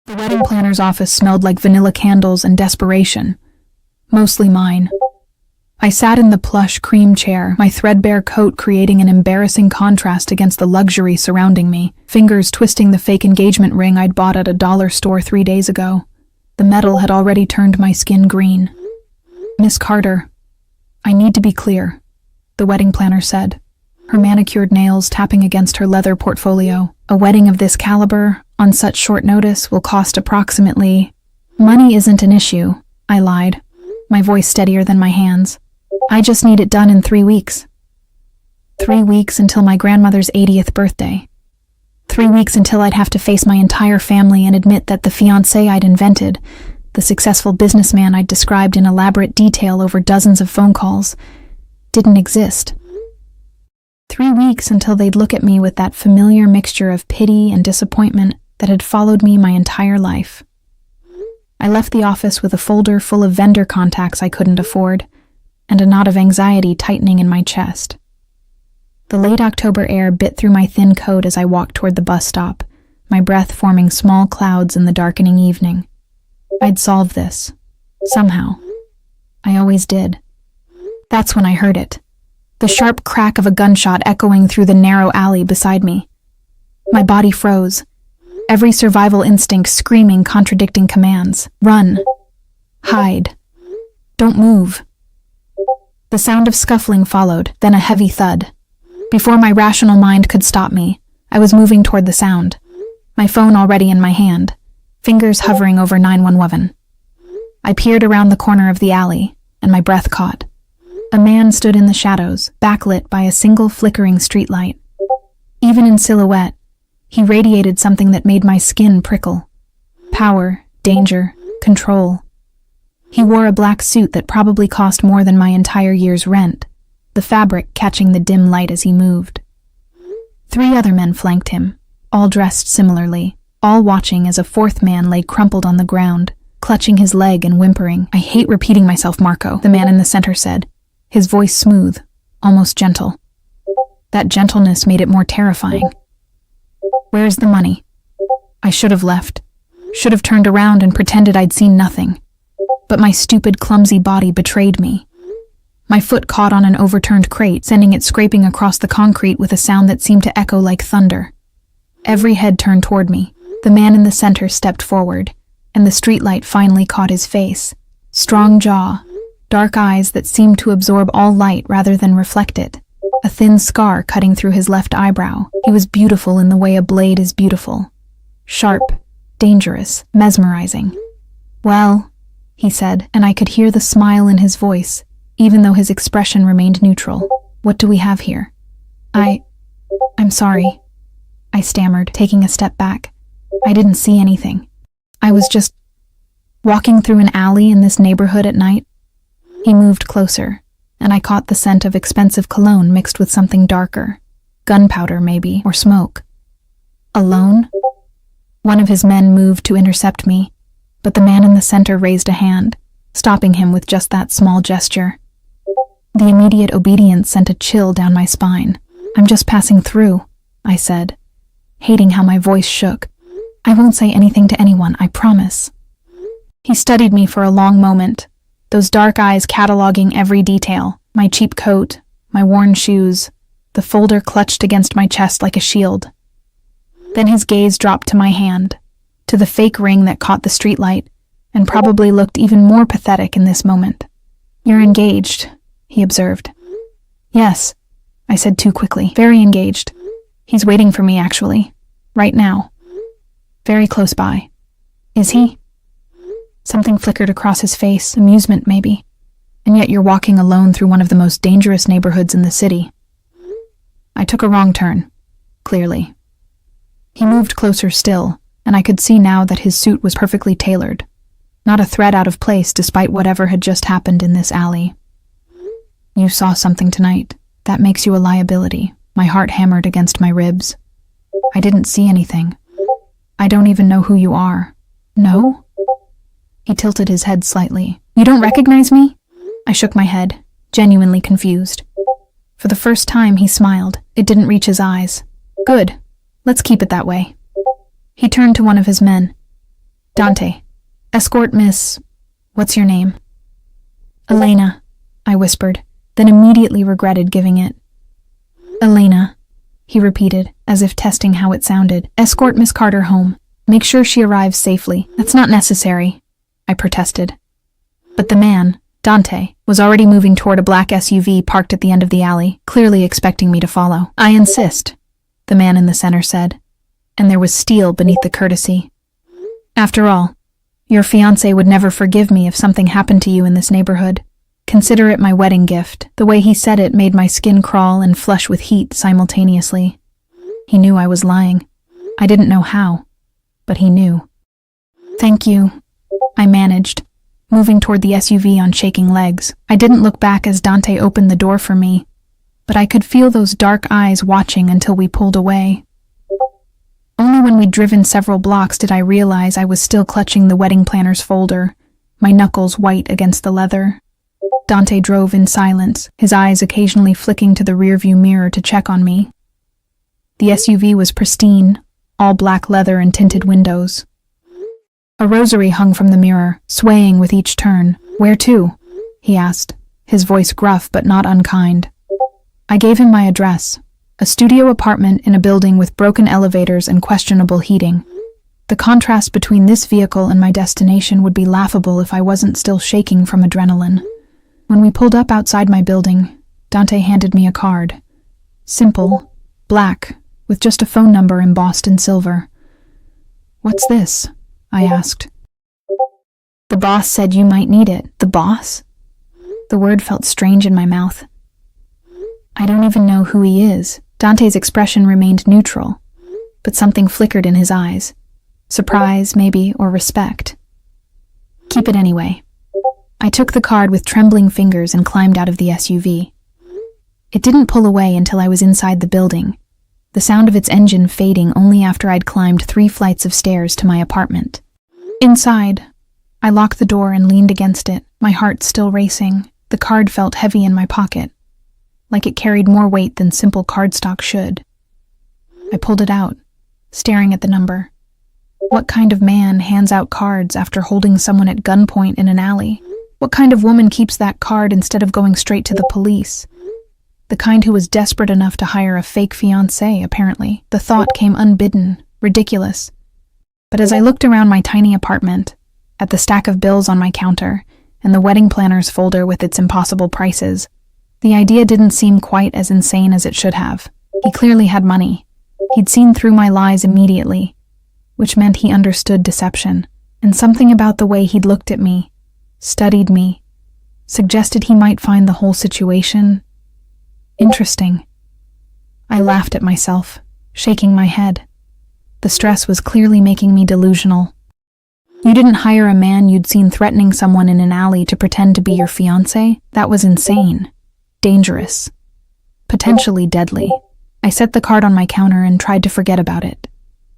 The wedding planner's office smelled like vanilla candles and desperation. Mostly mine. I sat in the plush cream chair, my threadbare coat creating an embarrassing contrast against the luxury surrounding me, fingers twisting the fake engagement ring I'd bought at a dollar store 3 days ago. The metal had already turned my skin green. "Miss Carter, I need to be clear," the wedding planner said, her manicured nails tapping against her leather portfolio. "A wedding of this caliber, on such short notice, will cost approximately—" "Money isn't an issue," I lied, my voice steadier than my hands. "I just need it done in 3 weeks. 3 weeks until my grandmother's 80th birthday. 3 weeks until I'd have to face my entire family and admit that the fiancé I'd invented, the successful businessman I'd described in elaborate detail over dozens of phone calls, didn't exist. 3 weeks until they'd look at me with that familiar mixture of pity and disappointment that had followed me my entire life." I left the office with a folder full of vendor contacts I couldn't afford, and a knot of anxiety tightening in my chest. The late October air bit through my thin coat as I walked toward the bus stop, my breath forming small clouds in the darkening evening. I'd solve this. Somehow. I always did. That's when I heard it. The sharp crack of a gunshot echoing through the narrow alley beside me. My body froze, every survival instinct screaming contradicting commands. Run. Hide. Don't move. The sound of scuffling followed, then a heavy thud. Before my rational mind could stop me, I was moving toward the sound, my phone already in my hand, fingers hovering over 911. I peered around the corner of the alley, and my breath caught. A man stood in the shadows, backlit by a single flickering streetlight. Even in silhouette, he radiated something that made my skin prickle. Power, danger, control. He wore a black suit that probably cost more than my entire year's rent, the fabric catching the dim light as he moved. 3 other men flanked him, all dressed similarly, all watching as a 4th man lay crumpled on the ground, clutching his leg and whimpering. "I hate repeating myself, Marco," the man in the center said, his voice smooth, almost gentle. That gentleness made it more terrifying. "Where's the money?" I should have left, should have turned around and pretended I'd seen nothing. But my stupid, clumsy body betrayed me. My foot caught on an overturned crate, sending it scraping across the concrete with a sound that seemed to echo like thunder. Every head turned toward me. The man in the center stepped forward, and the streetlight finally caught his face. Strong jaw, dark eyes that seemed to absorb all light rather than reflect it. A thin scar cutting through his left eyebrow. He was beautiful in the way a blade is beautiful. Sharp, dangerous, mesmerizing. "Well," he said, and I could hear the smile in his voice, even though his expression remained neutral. "What do we have here?" I'm sorry," I stammered, taking a step back. "I didn't see anything. I was just walking through an alley in this neighborhood at night." He moved closer, and I caught the scent of expensive cologne mixed with something darker. Gunpowder, maybe, or smoke. "Alone?" One of his men moved to intercept me, but the man in the center raised a hand, stopping him with just that small gesture. The immediate obedience sent a chill down my spine. "I'm just passing through," I said, hating how my voice shook. "I won't say anything to anyone, I promise." He studied me for a long moment, those dark eyes cataloging every detail, my cheap coat, my worn shoes, the folder clutched against my chest like a shield. Then his gaze dropped to my hand, to the fake ring that caught the streetlight, and probably looked even more pathetic in this moment. "You're engaged," he observed. "Yes," I said too quickly. "Very engaged. He's waiting for me, actually. Right now. Very close by." "Is he?" Something flickered across his face, amusement maybe. "And yet you're walking alone through one of the most dangerous neighborhoods in the city." I took a wrong turn, clearly. He moved closer still, and I could see now that his suit was perfectly tailored. Not a thread out of place despite whatever had just happened in this alley. "You saw something tonight. That makes you a liability." My heart hammered against my ribs. "I didn't see anything. I don't even know who you are." "No?" He tilted his head slightly. "You don't recognize me?" I shook my head, genuinely confused. For the first time, he smiled. It didn't reach his eyes. "Good. Let's keep it that way." He turned to one of his men. Dante. Escort Miss... What's your name? Elena, I whispered, then immediately regretted giving it. Elena, he repeated, as if testing how it sounded. Escort Miss Carter home. Make sure she arrives safely. That's not necessary, I protested. But the man, Dante, was already moving toward a black SUV parked at the end of the alley, clearly expecting me to follow. I insist, the man in the center said, and there was steel beneath the courtesy. After all, your fiancé would never forgive me if something happened to you in this neighborhood. Consider it my wedding gift. The way he said it made my skin crawl and flush with heat simultaneously. He knew I was lying. I didn't know how, but he knew. Thank you, I managed, moving toward the SUV on shaking legs. I didn't look back as Dante opened the door for me, but I could feel those dark eyes watching until we pulled away. Only when we'd driven several blocks did I realize I was still clutching the wedding planner's folder, my knuckles white against the leather. Dante drove in silence, his eyes occasionally flicking to the rearview mirror to check on me. The SUV was pristine, all black leather and tinted windows. A rosary hung from the mirror, swaying with each turn. Where to? He asked, his voice gruff but not unkind. I gave him my address, a studio apartment in a building with broken elevators and questionable heating. The contrast between this vehicle and my destination would be laughable if I wasn't still shaking from adrenaline. When we pulled up outside my building, Dante handed me a card. Simple, black, with just a phone number embossed in silver. What's this? I asked. The boss said you might need it. The boss? The word felt strange in my mouth. I don't even know who he is. Dante's expression remained neutral, but something flickered in his eyes. Surprise, maybe, or respect. Keep it anyway. I took the card with trembling fingers and climbed out of the SUV. It didn't pull away until I was inside the building, the sound of its engine fading only after I'd climbed 3 flights of stairs to my apartment. Inside, I locked the door and leaned against it, my heart still racing. The card felt heavy in my pocket, like it carried more weight than simple cardstock should. I pulled it out, staring at the number. What kind of man hands out cards after holding someone at gunpoint in an alley? What kind of woman keeps that card instead of going straight to the police? The kind who was desperate enough to hire a fake fiancé, apparently. The thought came unbidden, ridiculous. But as I looked around my tiny apartment, at the stack of bills on my counter, and the wedding planner's folder with its impossible prices, the idea didn't seem quite as insane as it should have. He clearly had money. He'd seen through my lies immediately, which meant he understood deception, and something about the way he'd looked at me, studied me, suggested he might find the whole situation interesting. I laughed at myself, shaking my head. The stress was clearly making me delusional. You didn't hire a man you'd seen threatening someone in an alley to pretend to be your fiancé? That was insane. Dangerous. Potentially deadly. I set the card on my counter and tried to forget about it.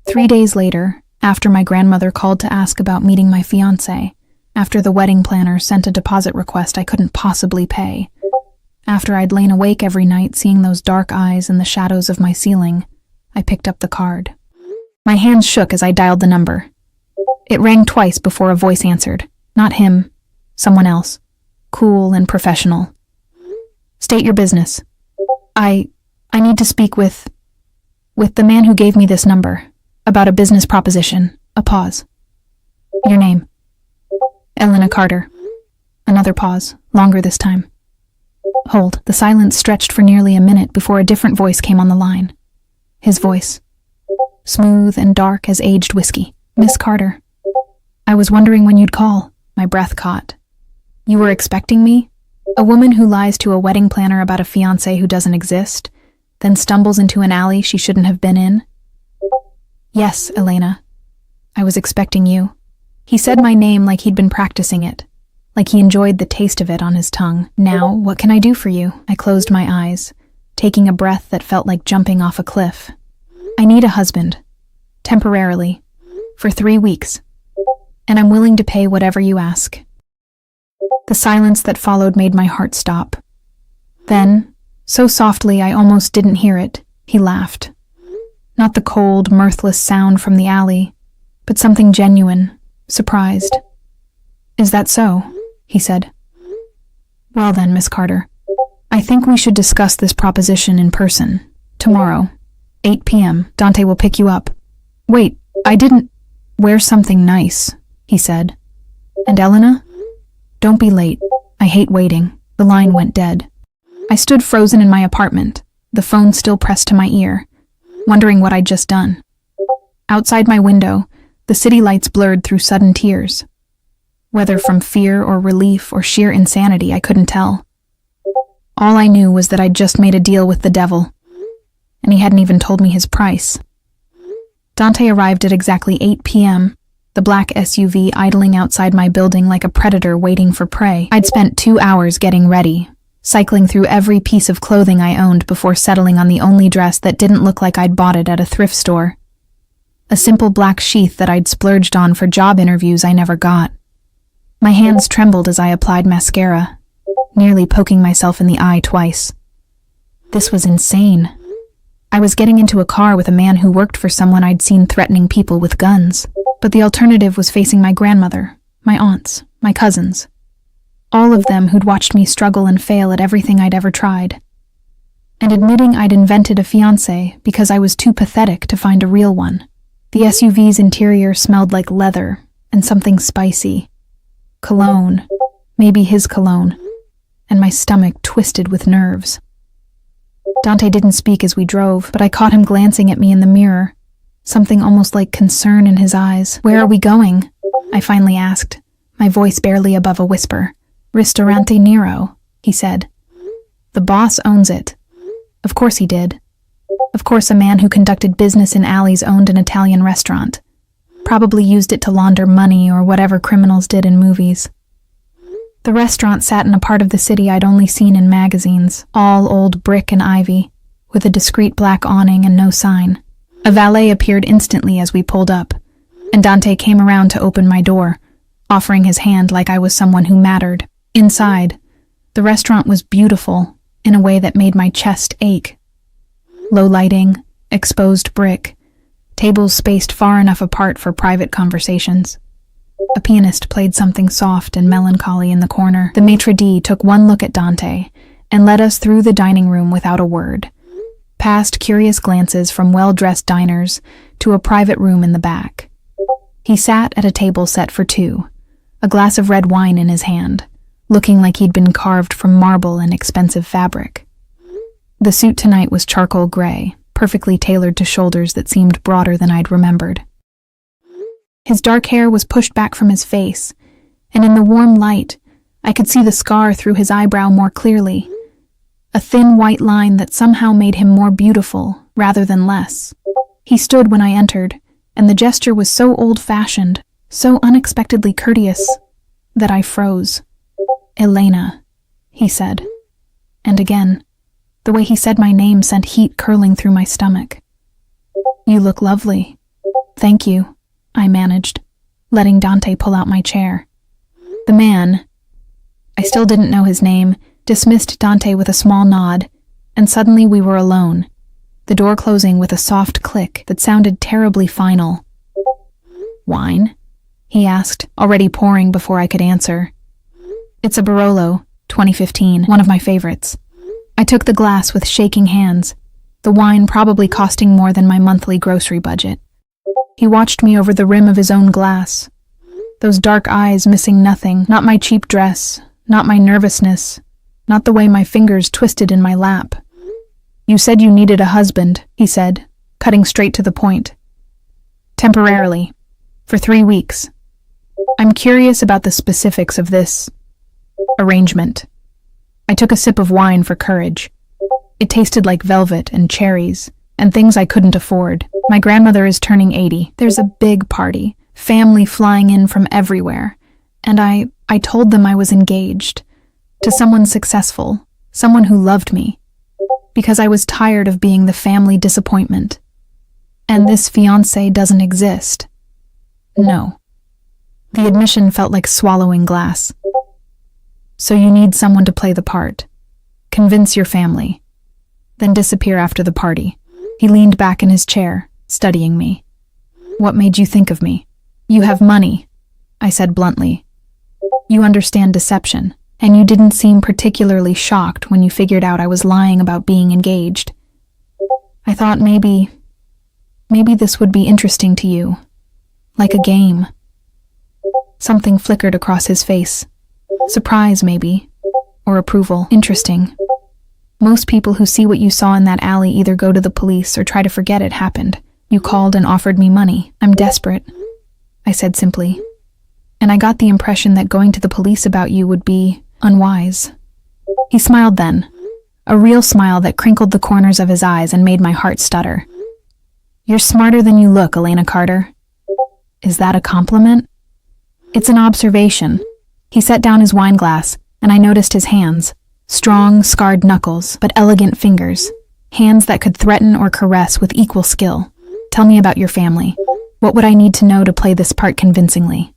3 days later, after my grandmother called to ask about meeting my fiancé, after the wedding planner sent a deposit request I couldn't possibly pay, after I'd lain awake every night seeing those dark eyes in the shadows of my ceiling, I picked up the card. My hands shook as I dialed the number. It rang twice before a voice answered. Not him. Someone else. Cool and professional. State your business. I need to speak with the man who gave me this number. About a business proposition. A pause. Your name. Elena Carter. Another pause. Longer this time. Hold. The silence stretched for nearly a minute before a different voice came on the line. His voice. Smooth and dark as aged whiskey. Miss Carter. I was wondering when you'd call. My breath caught. You were expecting me? A woman who lies to a wedding planner about a fiancé who doesn't exist, then stumbles into an alley she shouldn't have been in? Yes, Elena. I was expecting you. He said my name like he'd been practicing it, like he enjoyed the taste of it on his tongue. Now, what can I do for you? I closed my eyes, taking a breath that felt like jumping off a cliff. I need a husband. Temporarily. For 3 weeks. And I'm willing to pay whatever you ask. The silence that followed made my heart stop. Then, so softly I almost didn't hear it, he laughed. Not the cold, mirthless sound from the alley, but something genuine, surprised. "Is that so?" he said. "Well then, Miss Carter, I think we should discuss this proposition in person. Tomorrow, 8 p.m., Dante will pick you up." "Wait, I didn't—" "Wear something nice," he said. "And Elena? Don't be late. I hate waiting." The line went dead. I stood frozen in my apartment, the phone still pressed to my ear, wondering what I'd just done. Outside my window, the city lights blurred through sudden tears. Whether from fear or relief or sheer insanity, I couldn't tell. All I knew was that I'd just made a deal with the devil, and he hadn't even told me his price. Dante arrived at exactly 8 p.m., the black SUV idling outside my building like a predator waiting for prey. I'd spent 2 hours getting ready, cycling through every piece of clothing I owned before settling on the only dress that didn't look like I'd bought it at a thrift store. A simple black sheath that I'd splurged on for job interviews I never got. My hands trembled as I applied mascara, nearly poking myself in the eye twice. This was insane. I was getting into a car with a man who worked for someone I'd seen threatening people with guns. But the alternative was facing my grandmother, my aunts, my cousins. All of them who'd watched me struggle and fail at everything I'd ever tried. And admitting I'd invented a fiancé because I was too pathetic to find a real one. The SUV's interior smelled like leather and something spicy. Cologne, maybe his cologne, and my stomach twisted with nerves. Dante didn't speak as we drove, but I caught him glancing at me in the mirror, something almost like concern in his eyes. "Where are we going?" I finally asked, my voice barely above a whisper. "Ristorante Nero," he said. "The boss owns it." Of course he did. Of course a man who conducted business in alleys owned an Italian restaurant. Probably used it to launder money or whatever criminals did in movies. The restaurant sat in a part of the city I'd only seen in magazines, all old brick and ivy, with a discreet black awning and no sign. A valet appeared instantly as we pulled up, and Dante came around to open my door, offering his hand like I was someone who mattered. Inside, the restaurant was beautiful in a way that made my chest ache. Low lighting, exposed brick, tables spaced far enough apart for private conversations. A pianist played something soft and melancholy in the corner. The maitre d' took one look at Dante and led us through the dining room without a word, past curious glances from well-dressed diners to a private room in the back. He sat at a table set for two, a glass of red wine in his hand, looking like he'd been carved from marble and expensive fabric. The suit tonight was charcoal gray, perfectly tailored to shoulders that seemed broader than I'd remembered. His dark hair was pushed back from his face, and in the warm light, I could see the scar through his eyebrow more clearly, a thin white line that somehow made him more beautiful rather than less. He stood when I entered, and the gesture was so old-fashioned, so unexpectedly courteous, that I froze. "Elena," he said. And again, the way he said my name sent heat curling through my stomach. "You look lovely." "Thank you," I managed, letting Dante pull out my chair. The man, I still didn't know his name, dismissed Dante with a small nod, and suddenly we were alone, the door closing with a soft click that sounded terribly final. "Wine?" he asked, already pouring before I could answer. "It's a Barolo, 2015, one of my favorites." I took the glass with shaking hands, the wine probably costing more than my monthly grocery budget. He watched me over the rim of his own glass, those dark eyes missing nothing, not my cheap dress, not my nervousness, not the way my fingers twisted in my lap. "You said you needed a husband," he said, cutting straight to the point. "Temporarily, for 3 weeks. I'm curious about the specifics of this arrangement." I took a sip of wine for courage. It tasted like velvet and cherries, and things I couldn't afford. My grandmother is turning 80. There's a big party, family flying in from everywhere, and I told them I was engaged to someone successful, someone who loved me, because I was tired of being the family disappointment. And this fiancé doesn't exist. No. The admission felt like swallowing glass. "So you need someone to play the part. Convince your family. Then disappear after the party." He leaned back in his chair, studying me. "What made you think of me?" "You have money. I said bluntly. You understand deception, and you didn't seem particularly shocked when you figured out I was lying about being engaged. I thought maybe this would be interesting to you. Like a game. Something flickered across his face. Surprise, maybe. Or approval. Interesting. Most people who see what you saw in that alley either go to the police or try to forget it happened. You called and offered me money. I'm desperate, I said simply. And I got the impression that going to the police about you would be unwise. He smiled then, a real smile that crinkled the corners of his eyes and made my heart stutter. You're smarter than you look, Elena Carter. Is that a compliment? It's an observation. He set down his wine glass, and I noticed his hands. Strong, scarred knuckles, but elegant fingers. Hands that could threaten or caress with equal skill. Tell me about your family. What would I need to know to play this part convincingly?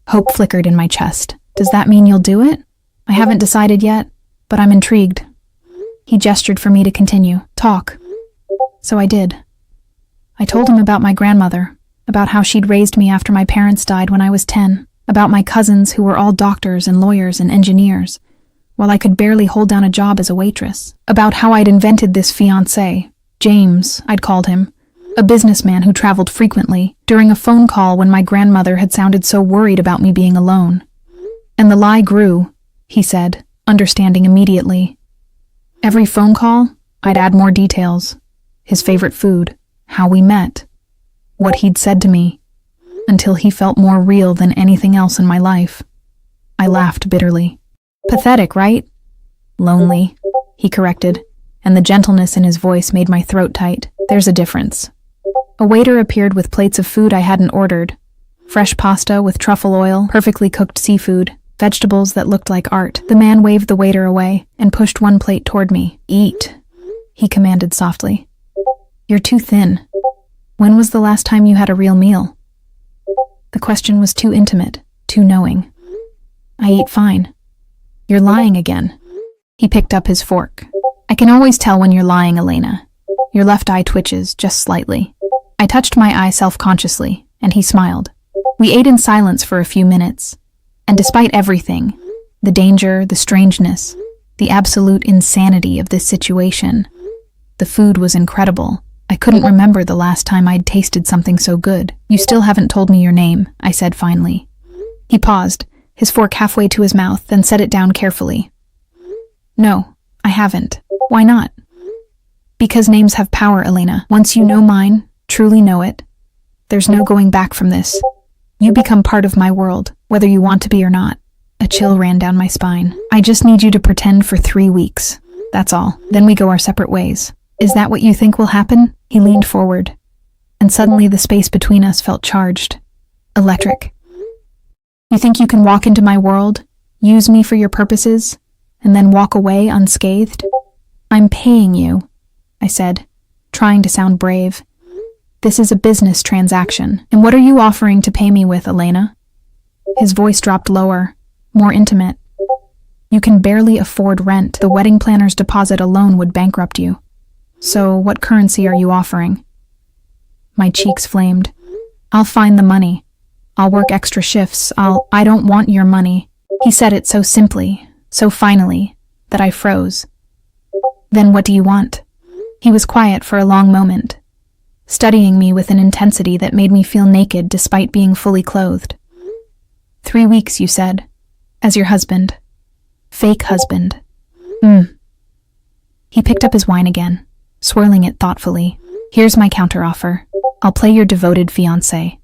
Hope flickered in my chest. Does that mean you'll do it? I haven't decided yet, but I'm intrigued. He gestured for me to continue. Talk. So I did. I told him about my grandmother, about how she'd raised me after my parents died when I was 10, about my cousins who were all doctors and lawyers and engineers, while I could barely hold down a job as a waitress, about how I'd invented this fiancé, James, I'd called him, a businessman who traveled frequently, during a phone call when my grandmother had sounded so worried about me being alone. And the lie grew, he said, understanding immediately. Every phone call, I'd add more details. His favorite food, how we met, what he'd said to me, until he felt more real than anything else in my life. I laughed bitterly. Pathetic, right? Lonely, he corrected, and the gentleness in his voice made my throat tight. There's a difference. A waiter appeared with plates of food I hadn't ordered. Fresh pasta with truffle oil, perfectly cooked seafood, vegetables that looked like art. The man waved the waiter away and pushed one plate toward me. Eat, he commanded softly. You're too thin. When was the last time you had a real meal? The question was too intimate, too knowing. I eat fine. You're lying again. He picked up his fork. I can always tell when you're lying, Elena. Your left eye twitches, just slightly. I touched my eye self-consciously, and he smiled. We ate in silence for a few minutes, and despite everything, the danger, the strangeness, the absolute insanity of this situation, the food was incredible. I couldn't remember the last time I'd tasted something so good. You still haven't told me your name, I said finally. He paused, his fork halfway to his mouth, then set it down carefully. No, I haven't. Why not? Because names have power, Elena. Once you know mine, truly know it, there's no going back from this. You become part of my world, whether you want to be or not. A chill ran down my spine. I just need you to pretend for 3 weeks. That's all. Then we go our separate ways. Is that what you think will happen? He leaned forward, and suddenly the space between us felt charged. Electric. You think you can walk into my world, use me for your purposes, and then walk away unscathed? I'm paying you, I said, trying to sound brave. This is a business transaction, and what are you offering to pay me with, Elena? His voice dropped lower, more intimate. You can barely afford rent. The wedding planner's deposit alone would bankrupt you. So what currency are you offering? My cheeks flamed. I'll find the money. I'll work extra shifts. I don't want your money. He said it so simply, so finally, that I froze. Then what do you want? He was quiet for a long moment, studying me with an intensity that made me feel naked despite being fully clothed. 3 weeks, you said, as your husband. Fake husband. He picked up his wine again, swirling it thoughtfully. Here's my counteroffer. I'll play your devoted fiancé.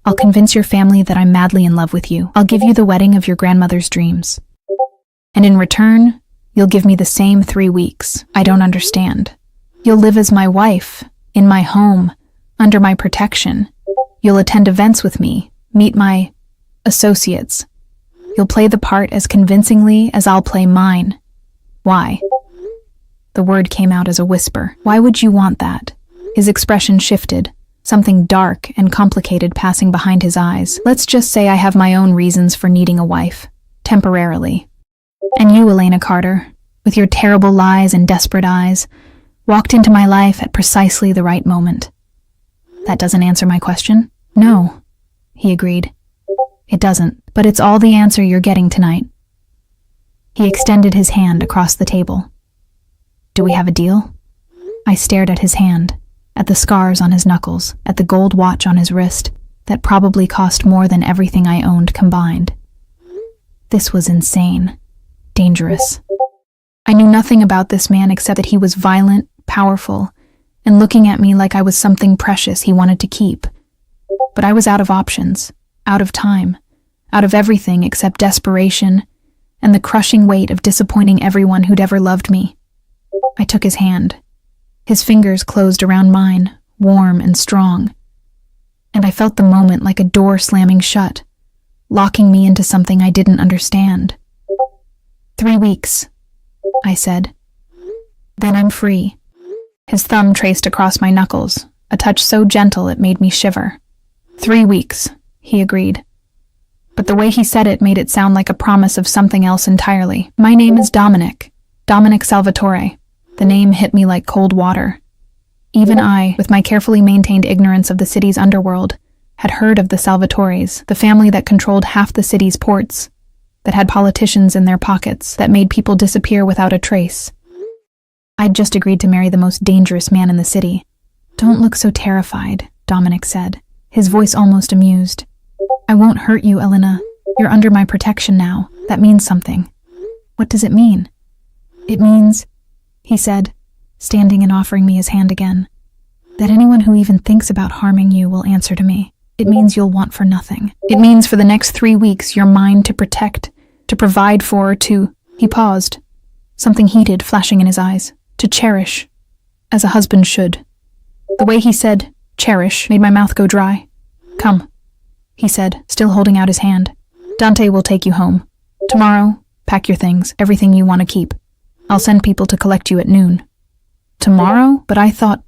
I'll convince your family that I'm madly in love with you. I'll give you the wedding of your grandmother's dreams. And in return, you'll give me the same 3 weeks. I don't understand. You'll live as my wife, in my home, under my protection. You'll attend events with me, meet my associates. You'll play the part as convincingly as I'll play mine. Why? The word came out as a whisper. Why would you want that? His expression shifted, something dark and complicated passing behind his eyes. Let's just say I have my own reasons for needing a wife, temporarily. And you, Elena Carter, with your terrible lies and desperate eyes, walked into my life at precisely the right moment. That doesn't answer my question? No, he agreed. It doesn't, but it's all the answer you're getting tonight. He extended his hand across the table. Do we have a deal? I stared at his hand, at the scars on his knuckles, at the gold watch on his wrist that probably cost more than everything I owned combined. This was insane. Dangerous. I knew nothing about this man except that he was violent, powerful, and looking at me like I was something precious he wanted to keep. But I was out of options, out of time, out of everything except desperation and the crushing weight of disappointing everyone who'd ever loved me. I took his hand. His fingers closed around mine, warm and strong. And I felt the moment like a door slamming shut, locking me into something I didn't understand. 3 weeks, I said. Then I'm free. His thumb traced across my knuckles, a touch so gentle it made me shiver. 3 weeks, he agreed. But the way he said it made it sound like a promise of something else entirely. My name is Dominic Salvatore. The name hit me like cold water. Even I, with my carefully maintained ignorance of the city's underworld, had heard of the Salvatores, the family that controlled half the city's ports, that had politicians in their pockets, that made people disappear without a trace. I'd just agreed to marry the most dangerous man in the city. Don't look so terrified, Dominic said, his voice almost amused. I won't hurt you, Elena. You're under my protection now. That means something. What does it mean? It means, he said, standing and offering me his hand again, that anyone who even thinks about harming you will answer to me. It means you'll want for nothing. It means for the next 3 weeks you're mine to protect, to provide for, to... He paused, something heated flashing in his eyes. To cherish, as a husband should. The way he said, cherish, made my mouth go dry. Come, he said, still holding out his hand. Dante will take you home. Tomorrow, pack your things, everything you want to keep. I'll send people to collect you at noon. Tomorrow? But I thought...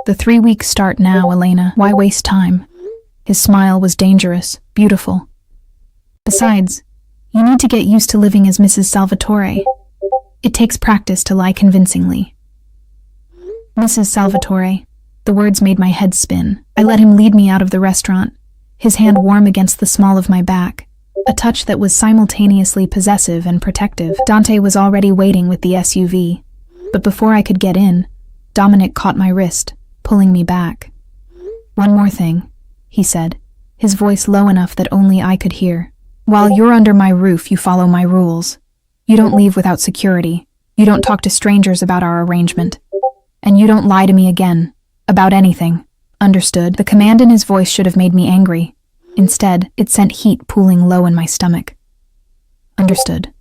The 3 weeks start now, Elena. Why waste time? His smile was dangerous, beautiful. Besides, you need to get used to living as Mrs. Salvatore. It takes practice to lie convincingly. Mrs. Salvatore. The words made my head spin. I let him lead me out of the restaurant, his hand warm against the small of my back, a touch that was simultaneously possessive and protective. Dante was already waiting with the SUV, but before I could get in, Dominic caught my wrist, pulling me back. One more thing, he said, his voice low enough that only I could hear. While you're under my roof, you follow my rules. You don't leave without security. You don't talk to strangers about our arrangement. And you don't lie to me again. About anything. Understood? The command in his voice should have made me angry. Instead, it sent heat pooling low in my stomach. Understood.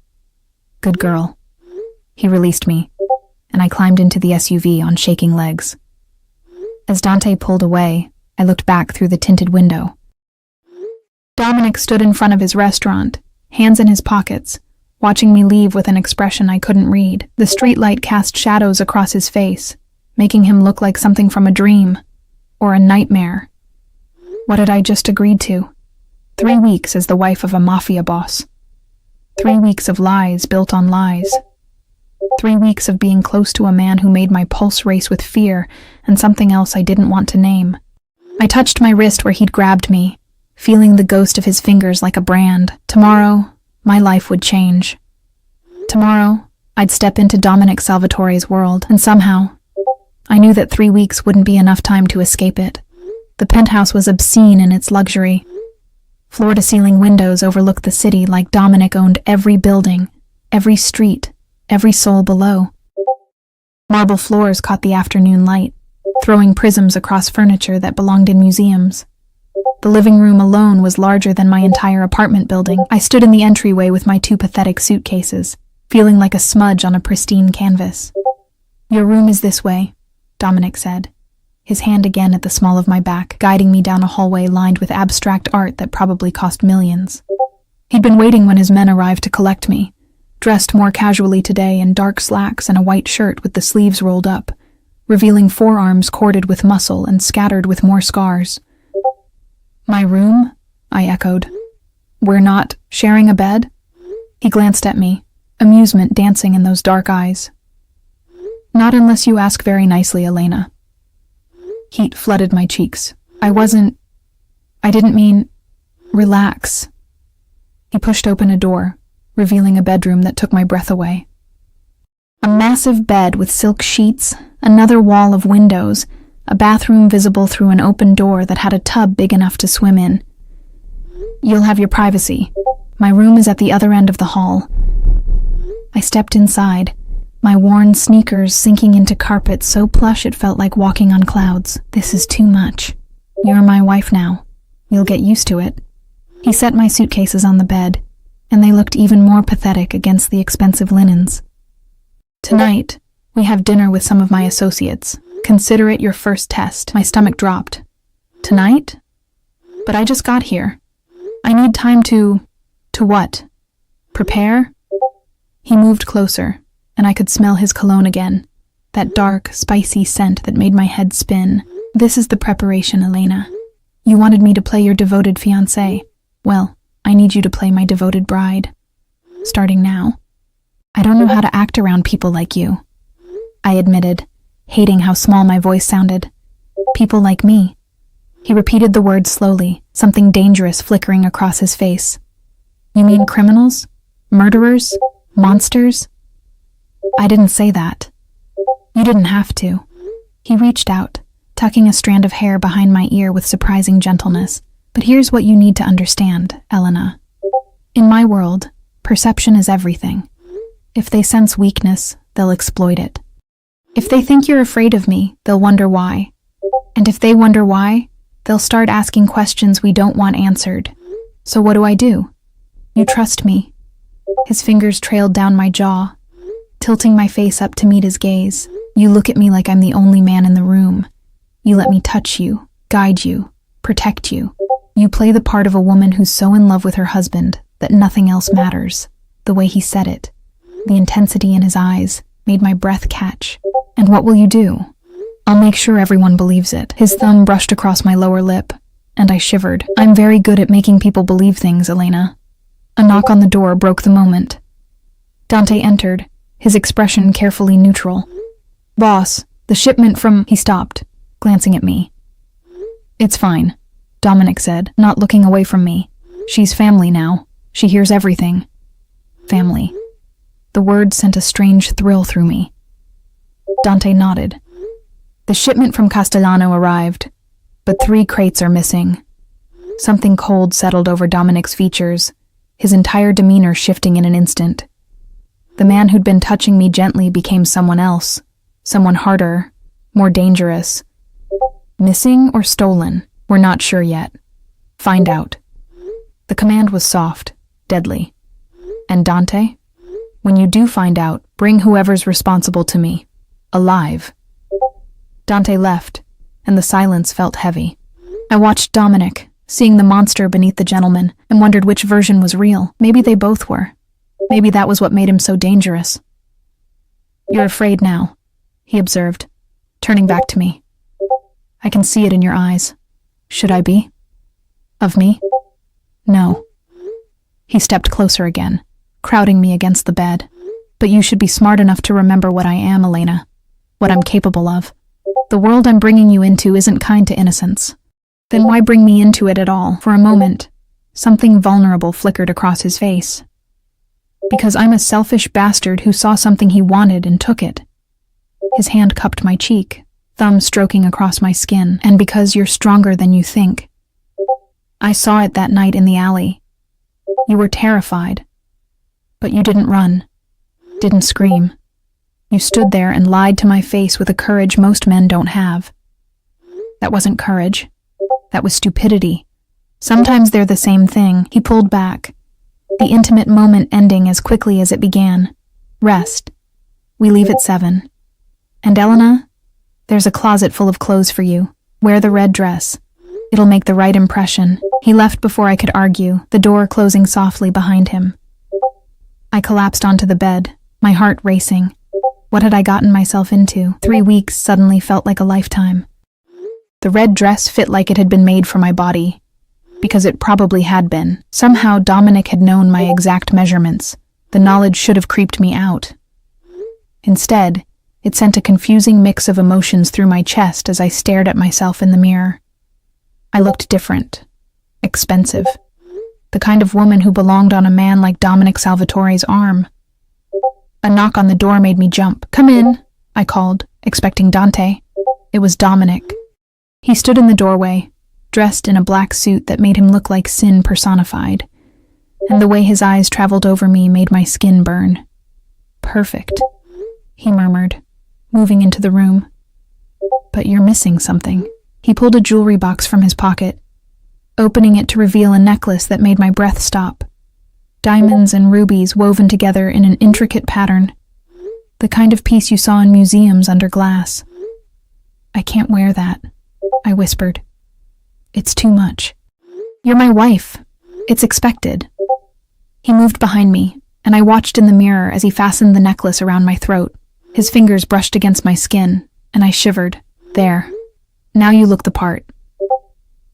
Good girl. He released me, and I climbed into the SUV on shaking legs. As Dante pulled away, I looked back through the tinted window. Dominic stood in front of his restaurant, hands in his pockets, watching me leave with an expression I couldn't read. The streetlight cast shadows across his face, making him look like something from a dream, or a nightmare. What had I just agreed to? 3 weeks as the wife of a Mafia boss. 3 weeks of lies built on lies. 3 weeks of being close to a man who made my pulse race with fear and something else I didn't want to name. I touched my wrist where he'd grabbed me, feeling the ghost of his fingers like a brand. Tomorrow, my life would change. Tomorrow, I'd step into Dominic Salvatore's world, and somehow, I knew that 3 weeks wouldn't be enough time to escape it. The penthouse was obscene in its luxury. Floor-to-ceiling windows overlooked the city like Dominic owned every building, every street, every soul below. Marble floors caught the afternoon light, throwing prisms across furniture that belonged in museums. The living room alone was larger than my entire apartment building. I stood in the entryway with my 2 pathetic suitcases, feeling like a smudge on a pristine canvas. Your room is this way, Dominic said, his hand again at the small of my back, guiding me down a hallway lined with abstract art that probably cost millions. He'd been waiting when his men arrived to collect me, dressed more casually today in dark slacks and a white shirt with the sleeves rolled up, revealing forearms corded with muscle and scattered with more scars. My room? I echoed. We're not sharing a bed? He glanced at me, amusement dancing in those dark eyes. Not unless you ask very nicely, Elena. Heat flooded my cheeks. I didn't mean... Relax, He pushed open a door, revealing a bedroom that took my breath away. A massive bed with silk sheets, another wall of windows, a bathroom visible through an open door that had a tub big enough to swim in. "You'll have your privacy. My room is at the other end of the hall." I stepped inside, my worn sneakers sinking into carpet so plush it felt like walking on clouds. "This is too much. You're my wife now. You'll get used to it." He set my suitcases on the bed, and they looked even more pathetic against the expensive linens. "Tonight, we have dinner with some of my associates. Consider it your first test." My stomach dropped. "Tonight? But I just got here. I need time to what? Prepare?" He moved closer, and I could smell his cologne again, that dark, spicy scent that made my head spin. "This is the preparation, Elena. You wanted me to play your devoted fiancée. Well, I need you to play my devoted bride. Starting now." "I don't know how to act around people like you," I admitted, hating how small my voice sounded. "People like me." He repeated the words slowly, something dangerous flickering across his face. "You mean criminals? Murderers? Monsters?" "I didn't say that." "You didn't have to." He reached out, tucking a strand of hair behind my ear with surprising gentleness. "But here's what you need to understand, Elena. In my world, perception is everything. If they sense weakness, they'll exploit it. If they think you're afraid of me, they'll wonder why. And if they wonder why, they'll start asking questions we don't want answered. So what do? You trust me." His fingers trailed down my jaw, tilting my face up to meet his gaze. "You look at me like I'm the only man in the room. You let me touch you, guide you, protect you. You play the part of a woman who's so in love with her husband that nothing else matters." The way he said it, the intensity in his eyes, made my breath catch. "And what will you do?" "I'll make sure everyone believes it." His thumb brushed across my lower lip, and I shivered. "I'm very good at making people believe things, Elena." A knock on the door broke the moment. Dante entered, his expression carefully neutral. "Boss, the shipment from—" He stopped, glancing at me. "It's fine," Dominic said, not looking away from me. "She's family now. She hears everything." Family. The word sent a strange thrill through me. Dante nodded. "The shipment from Castellano arrived, but 3 crates are missing." Something cold settled over Dominic's features, his entire demeanor shifting in an instant. The man who'd been touching me gently became someone else, someone harder, more dangerous. "Missing or stolen? We're not sure yet. Find out." The command was soft, deadly. "And Dante? When you do find out, bring whoever's responsible to me. Alive." Dante left, and the silence felt heavy. I watched Dominic, seeing the monster beneath the gentleman, and wondered which version was real. Maybe they both were. Maybe that was what made him so dangerous. "You're afraid now," he observed, turning back to me. "I can see it in your eyes. Should I be? Of me? No." He stepped closer again, crowding me against the bed. "But you should be smart enough to remember what I am, Elena. What I'm capable of. The world I'm bringing you into isn't kind to innocence. Then why bring me into it at all?" For a moment, something vulnerable flickered across his face. "Because I'm a selfish bastard who saw something he wanted and took it." His hand cupped my cheek, thumb stroking across my skin. "And because you're stronger than you think. I saw it that night in the alley. You were terrified. But you didn't run, didn't scream. You stood there and lied to my face with a courage most men don't have. That wasn't courage. That was stupidity. Sometimes they're the same thing." He pulled back, the intimate moment ending as quickly as it began. "Rest. We leave at 7. And Elena, there's a closet full of clothes for you. Wear the red dress. It'll make the right impression." He left before I could argue, the door closing softly behind him. I collapsed onto the bed, my heart racing. What had I gotten myself into? 3 weeks suddenly felt like a lifetime. The red dress fit like it had been made for my body, because it probably had been. Somehow Dominic had known my exact measurements. The knowledge should have creeped me out. Instead, it sent a confusing mix of emotions through my chest as I stared at myself in the mirror. I looked different, expensive. the kind of woman who belonged on a man like Dominic Salvatore's arm. A knock on the door made me jump. "Come in," I called, expecting Dante. It was Dominic. He stood in the doorway, dressed in a black suit that made him look like sin personified, and the way his eyes traveled over me made my skin burn. "Perfect," he murmured, moving into the room. "But you're missing something." He pulled a jewelry box from his pocket, opening it to reveal a necklace that made my breath stop. Diamonds and rubies woven together in an intricate pattern, the kind of piece you saw in museums under glass. "I can't wear that," I whispered. "It's too much." "You're my wife. It's expected." He moved behind me, and I watched in the mirror as he fastened the necklace around my throat. His fingers brushed against my skin, and I shivered. "There. Now you look the part."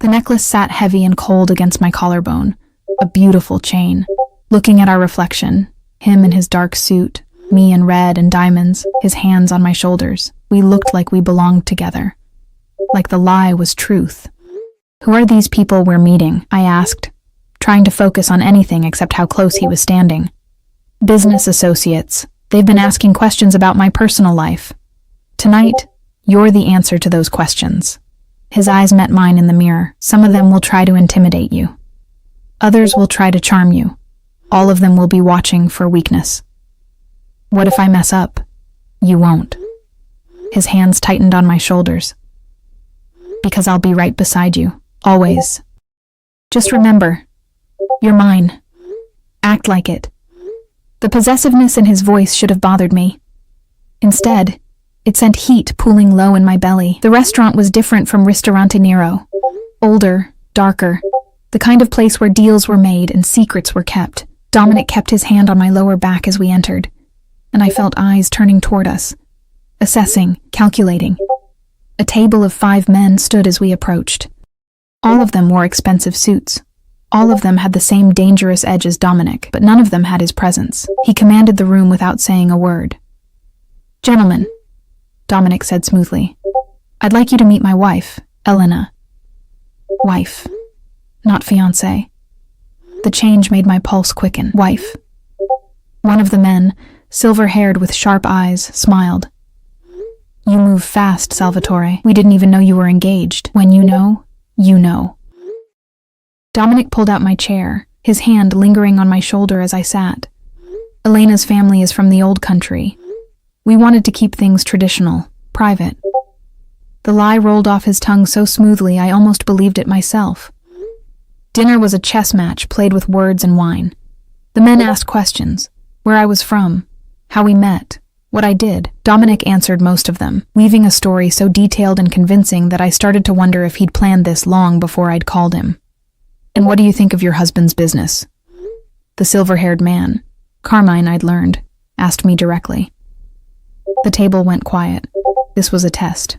The necklace sat heavy and cold against my collarbone, a beautiful chain. Looking at our reflection, him in his dark suit, me in red and diamonds, his hands on my shoulders, we looked like we belonged together. Like the lie was truth. "Who are these people we're meeting?" I asked, trying to focus on anything except how close he was standing. "Business associates. They've been asking questions about my personal life. Tonight, you're the answer to those questions." His eyes met mine in the mirror. "Some of them will try to intimidate you. Others will try to charm you. All of them will be watching for weakness. What if I mess up? You won't." His hands tightened on my shoulders. "Because I'll be right beside you, always. Just remember, you're mine. Act like it." The possessiveness in his voice should have bothered me. Instead, it sent heat pooling low in my belly. The restaurant was different from Ristorante Nero. Older, darker, the kind of place where deals were made and secrets were kept. Dominic kept his hand on my lower back as we entered, and I felt eyes turning toward us, assessing, calculating. A table of 5 men stood as we approached. All of them wore expensive suits. All of them had the same dangerous edge as Dominic, but none of them had his presence. He commanded the room without saying a word. "Gentlemen," Dominic said smoothly, "I'd like you to meet my wife, Elena." Wife, not fiancé. The change made my pulse quicken. Wife. One of the men, silver-haired with sharp eyes, smiled. "You move fast, Salvatore. We didn't even know you were engaged. When you know, you know." Dominic pulled out my chair, his hand lingering on my shoulder as I sat. "Elena's family is from the old country. We wanted to keep things traditional, private." The lie rolled off his tongue so smoothly I almost believed it myself. Dinner was a chess match played with words and wine. The men asked questions: where I was from, how we met, what I did. Dominic answered most of them, weaving a story so detailed and convincing that I started to wonder if he'd planned this long before I'd called him. "And what do you think of your husband's business?" The silver-haired man, Carmine I'd learned, asked me directly. The table went quiet. This was a test.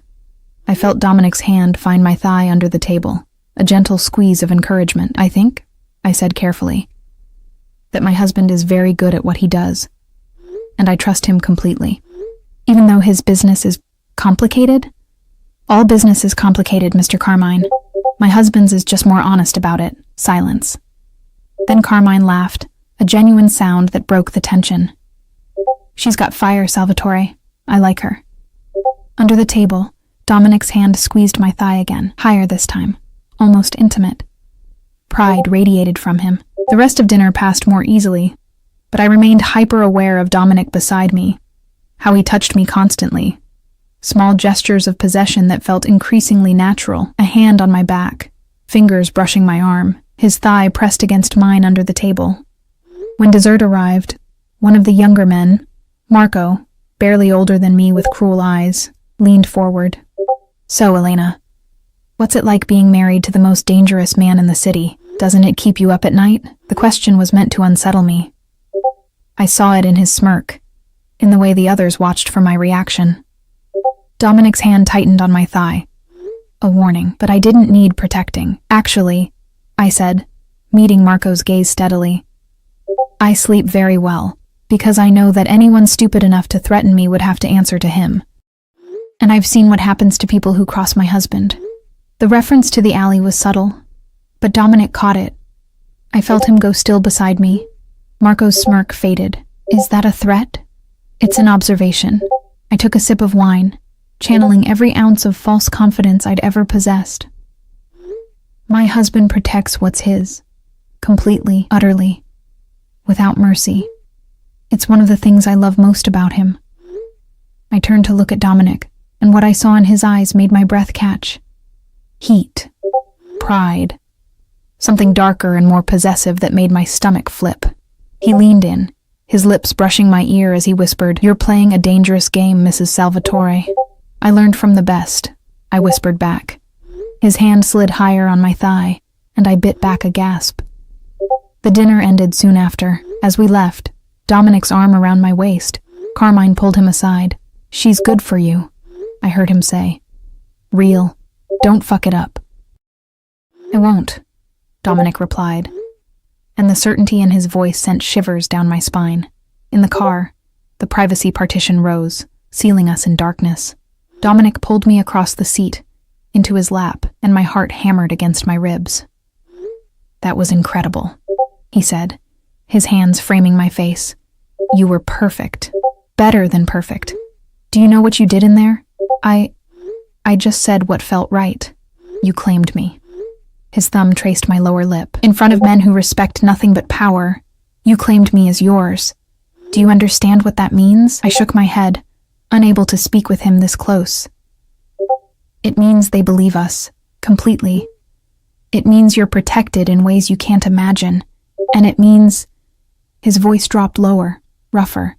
I felt Dominic's hand find my thigh under the table, a gentle squeeze of encouragement. "I think," I said carefully, "that my husband is very good at what he does, and I trust him completely. Even though his business is complicated? All business is complicated, Mr. Carmine. My husband's is just more honest about it." Silence. Then Carmine laughed, a genuine sound that broke the tension. "She's got fire, Salvatore. I like her." Under the table, Dominic's hand squeezed my thigh again, higher this time, almost intimate. Pride radiated from him. The rest of dinner passed more easily, but I remained hyper-aware of Dominic beside me, how he touched me constantly. Small gestures of possession that felt increasingly natural, a hand on my back, fingers brushing my arm, his thigh pressed against mine under the table. When dessert arrived, one of the younger men, Marco, barely older than me with cruel eyes, leaned forward. "So, Elena, what's it like being married to the most dangerous man in the city? Doesn't it keep you up at night?" The question was meant to unsettle me. I saw it in his smirk, in the way the others watched for my reaction. Dominic's hand tightened on my thigh. A warning, but I didn't need protecting. "Actually," I said, meeting Marco's gaze steadily, "I sleep very well, because I know that anyone stupid enough to threaten me would have to answer to him. And I've seen what happens to people who cross my husband." The reference to the alley was subtle, but Dominic caught it. I felt him go still beside me. Marco's smirk faded. Is that a threat? It's an observation. I took a sip of wine, channeling every ounce of false confidence I'd ever possessed. My husband protects what's his. Completely, utterly, without mercy. It's one of the things I love most about him. I turned to look at Dominic, and what I saw in his eyes made my breath catch. Heat. Pride. Something darker and more possessive that made my stomach flip. He leaned in, his lips brushing my ear as he whispered, "You're playing a dangerous game, Mrs. Salvatore." "I learned from the best," I whispered back. His hand slid higher on my thigh, and I bit back a gasp. The dinner ended soon after. As we left, Dominic's arm around my waist, Carmine pulled him aside. "She's good for you," I heard him say. "Real. Don't fuck it up." "I won't," Dominic replied, and the certainty in his voice sent shivers down my spine. In the car, the privacy partition rose, sealing us in darkness. Dominic pulled me across the seat, into his lap, and my heart hammered against my ribs. "That was incredible," he said, his hands framing my face. "You were perfect. Better than perfect. Do you know what you did in there? I just said what felt right. You claimed me." His thumb traced my lower lip. "In front of men who respect nothing but power, you claimed me as yours. Do you understand what that means?" I shook my head, unable to speak with him this close. "It means they believe us, completely. It means you're protected in ways you can't imagine. And it means," his voice dropped lower, rougher,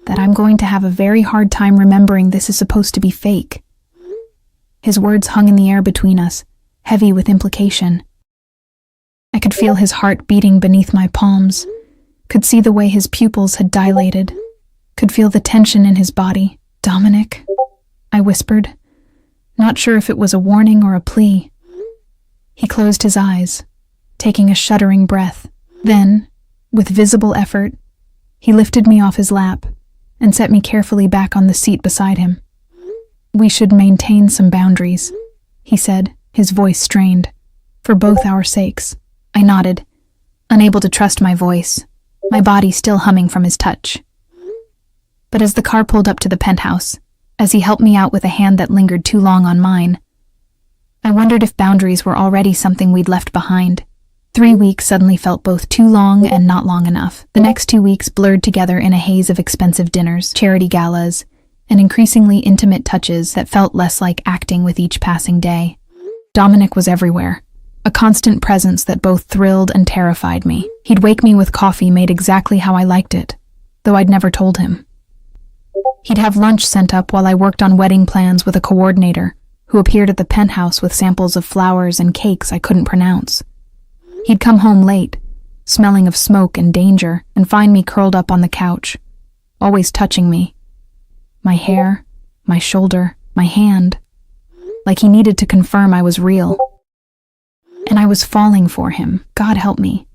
"that I'm going to have a very hard time remembering this is supposed to be fake." His words hung in the air between us, heavy with implication. I could feel his heart beating beneath my palms, could see the way his pupils had dilated, could feel the tension in his body. "Dominic," I whispered, not sure if it was a warning or a plea. He closed his eyes, taking a shuddering breath. Then, with visible effort, he lifted me off his lap and set me carefully back on the seat beside him. "We should maintain some boundaries," he said, his voice strained. "For both our sakes." I nodded, unable to trust my voice, my body still humming from his touch. But as the car pulled up to the penthouse, as he helped me out with a hand that lingered too long on mine, I wondered if boundaries were already something we'd left behind. 3 weeks suddenly felt both too long and not long enough. The next 2 weeks blurred together in a haze of expensive dinners, charity galas, and increasingly intimate touches that felt less like acting with each passing day. Dominic was everywhere, a constant presence that both thrilled and terrified me. He'd wake me with coffee made exactly how I liked it, though I'd never told him. He'd have lunch sent up while I worked on wedding plans with a coordinator who appeared at the penthouse with samples of flowers and cakes I couldn't pronounce. He'd come home late, smelling of smoke and danger, and find me curled up on the couch, always touching me. My hair, my shoulder, my hand, like he needed to confirm I was real. And I was falling for him, God help me.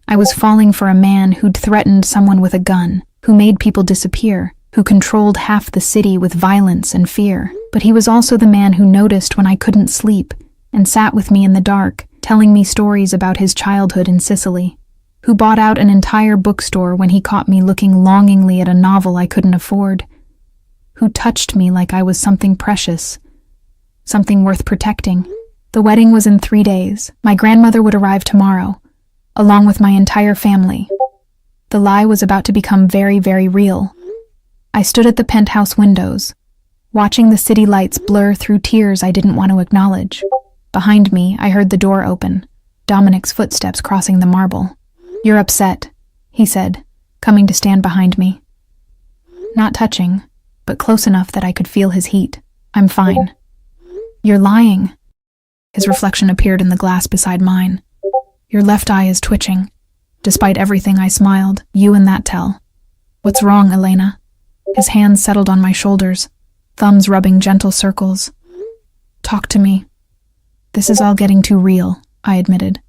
I was falling for a man who'd threatened someone with a gun, who made people disappear, who controlled half the city with violence and fear. But he was also the man who noticed when I couldn't sleep and sat with me in the dark, telling me stories about his childhood in Sicily, who bought out an entire bookstore when he caught me looking longingly at a novel I couldn't afford, who touched me like I was something precious, something worth protecting. The wedding was in 3 days. My grandmother would arrive tomorrow, along with my entire family. The lie was about to become very, very real. I stood at the penthouse windows, watching the city lights blur through tears I didn't want to acknowledge. Behind me, I heard the door open, Dominic's footsteps crossing the marble. "You're upset," he said, coming to stand behind me. Not touching, but close enough that I could feel his heat. "I'm fine." "You're lying." His reflection appeared in the glass beside mine. "Your left eye is twitching." Despite everything, I smiled. "You and that tell." "What's wrong, Elena?" His hands settled on my shoulders, thumbs rubbing gentle circles. "Talk to me." "This is all getting too real," I admitted.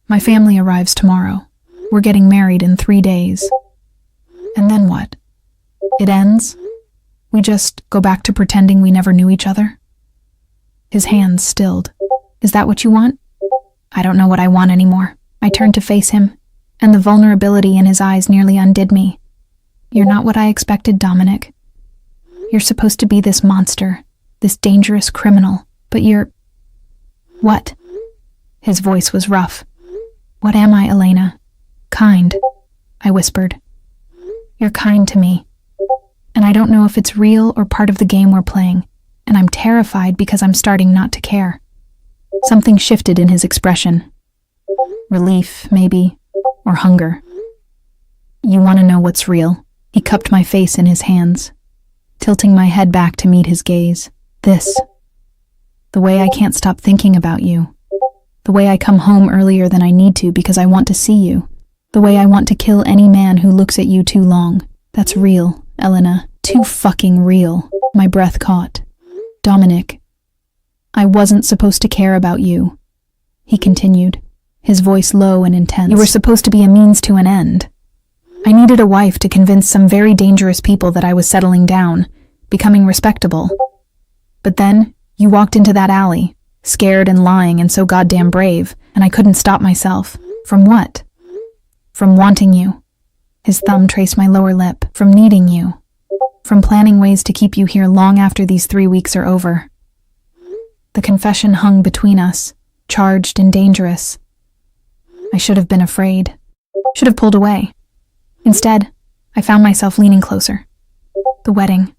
"My family arrives tomorrow. We're getting married in 3 days." "And then what? It ends? We just go back to pretending we never knew each other?" His hands stilled. "Is that what you want?" "I don't know what I want anymore." I turned to face him, and the vulnerability in his eyes nearly undid me. You're not what I expected, Dominic. You're supposed to be this monster, this dangerous criminal, but you're... What? His voice was rough. What am I, Elena? Kind, I whispered. You're kind to me. And I don't know if it's real or part of the game we're playing, and I'm terrified because I'm starting not to care. Something shifted in his expression. Relief, maybe, or hunger. You want to know what's real? He cupped my face in his hands, tilting my head back to meet his gaze. This. The way I can't stop thinking about you. The way I come home earlier than I need to because I want to see you. The way I want to kill any man who looks at you too long. That's real, Elena. Too fucking real. My breath caught. Dominic. I wasn't supposed to care about you, he continued, his voice low and intense. You were supposed to be a means to an end. I needed a wife to convince some very dangerous people that I was settling down, becoming respectable. But then, you walked into that alley, scared and lying and so goddamn brave, and I couldn't stop myself. From what? From wanting you. His thumb traced my lower lip. From needing you. From planning ways to keep you here long after these 3 weeks are over. The confession hung between us, charged and dangerous. I should have been afraid. Should have pulled away. Instead, I found myself leaning closer. The wedding,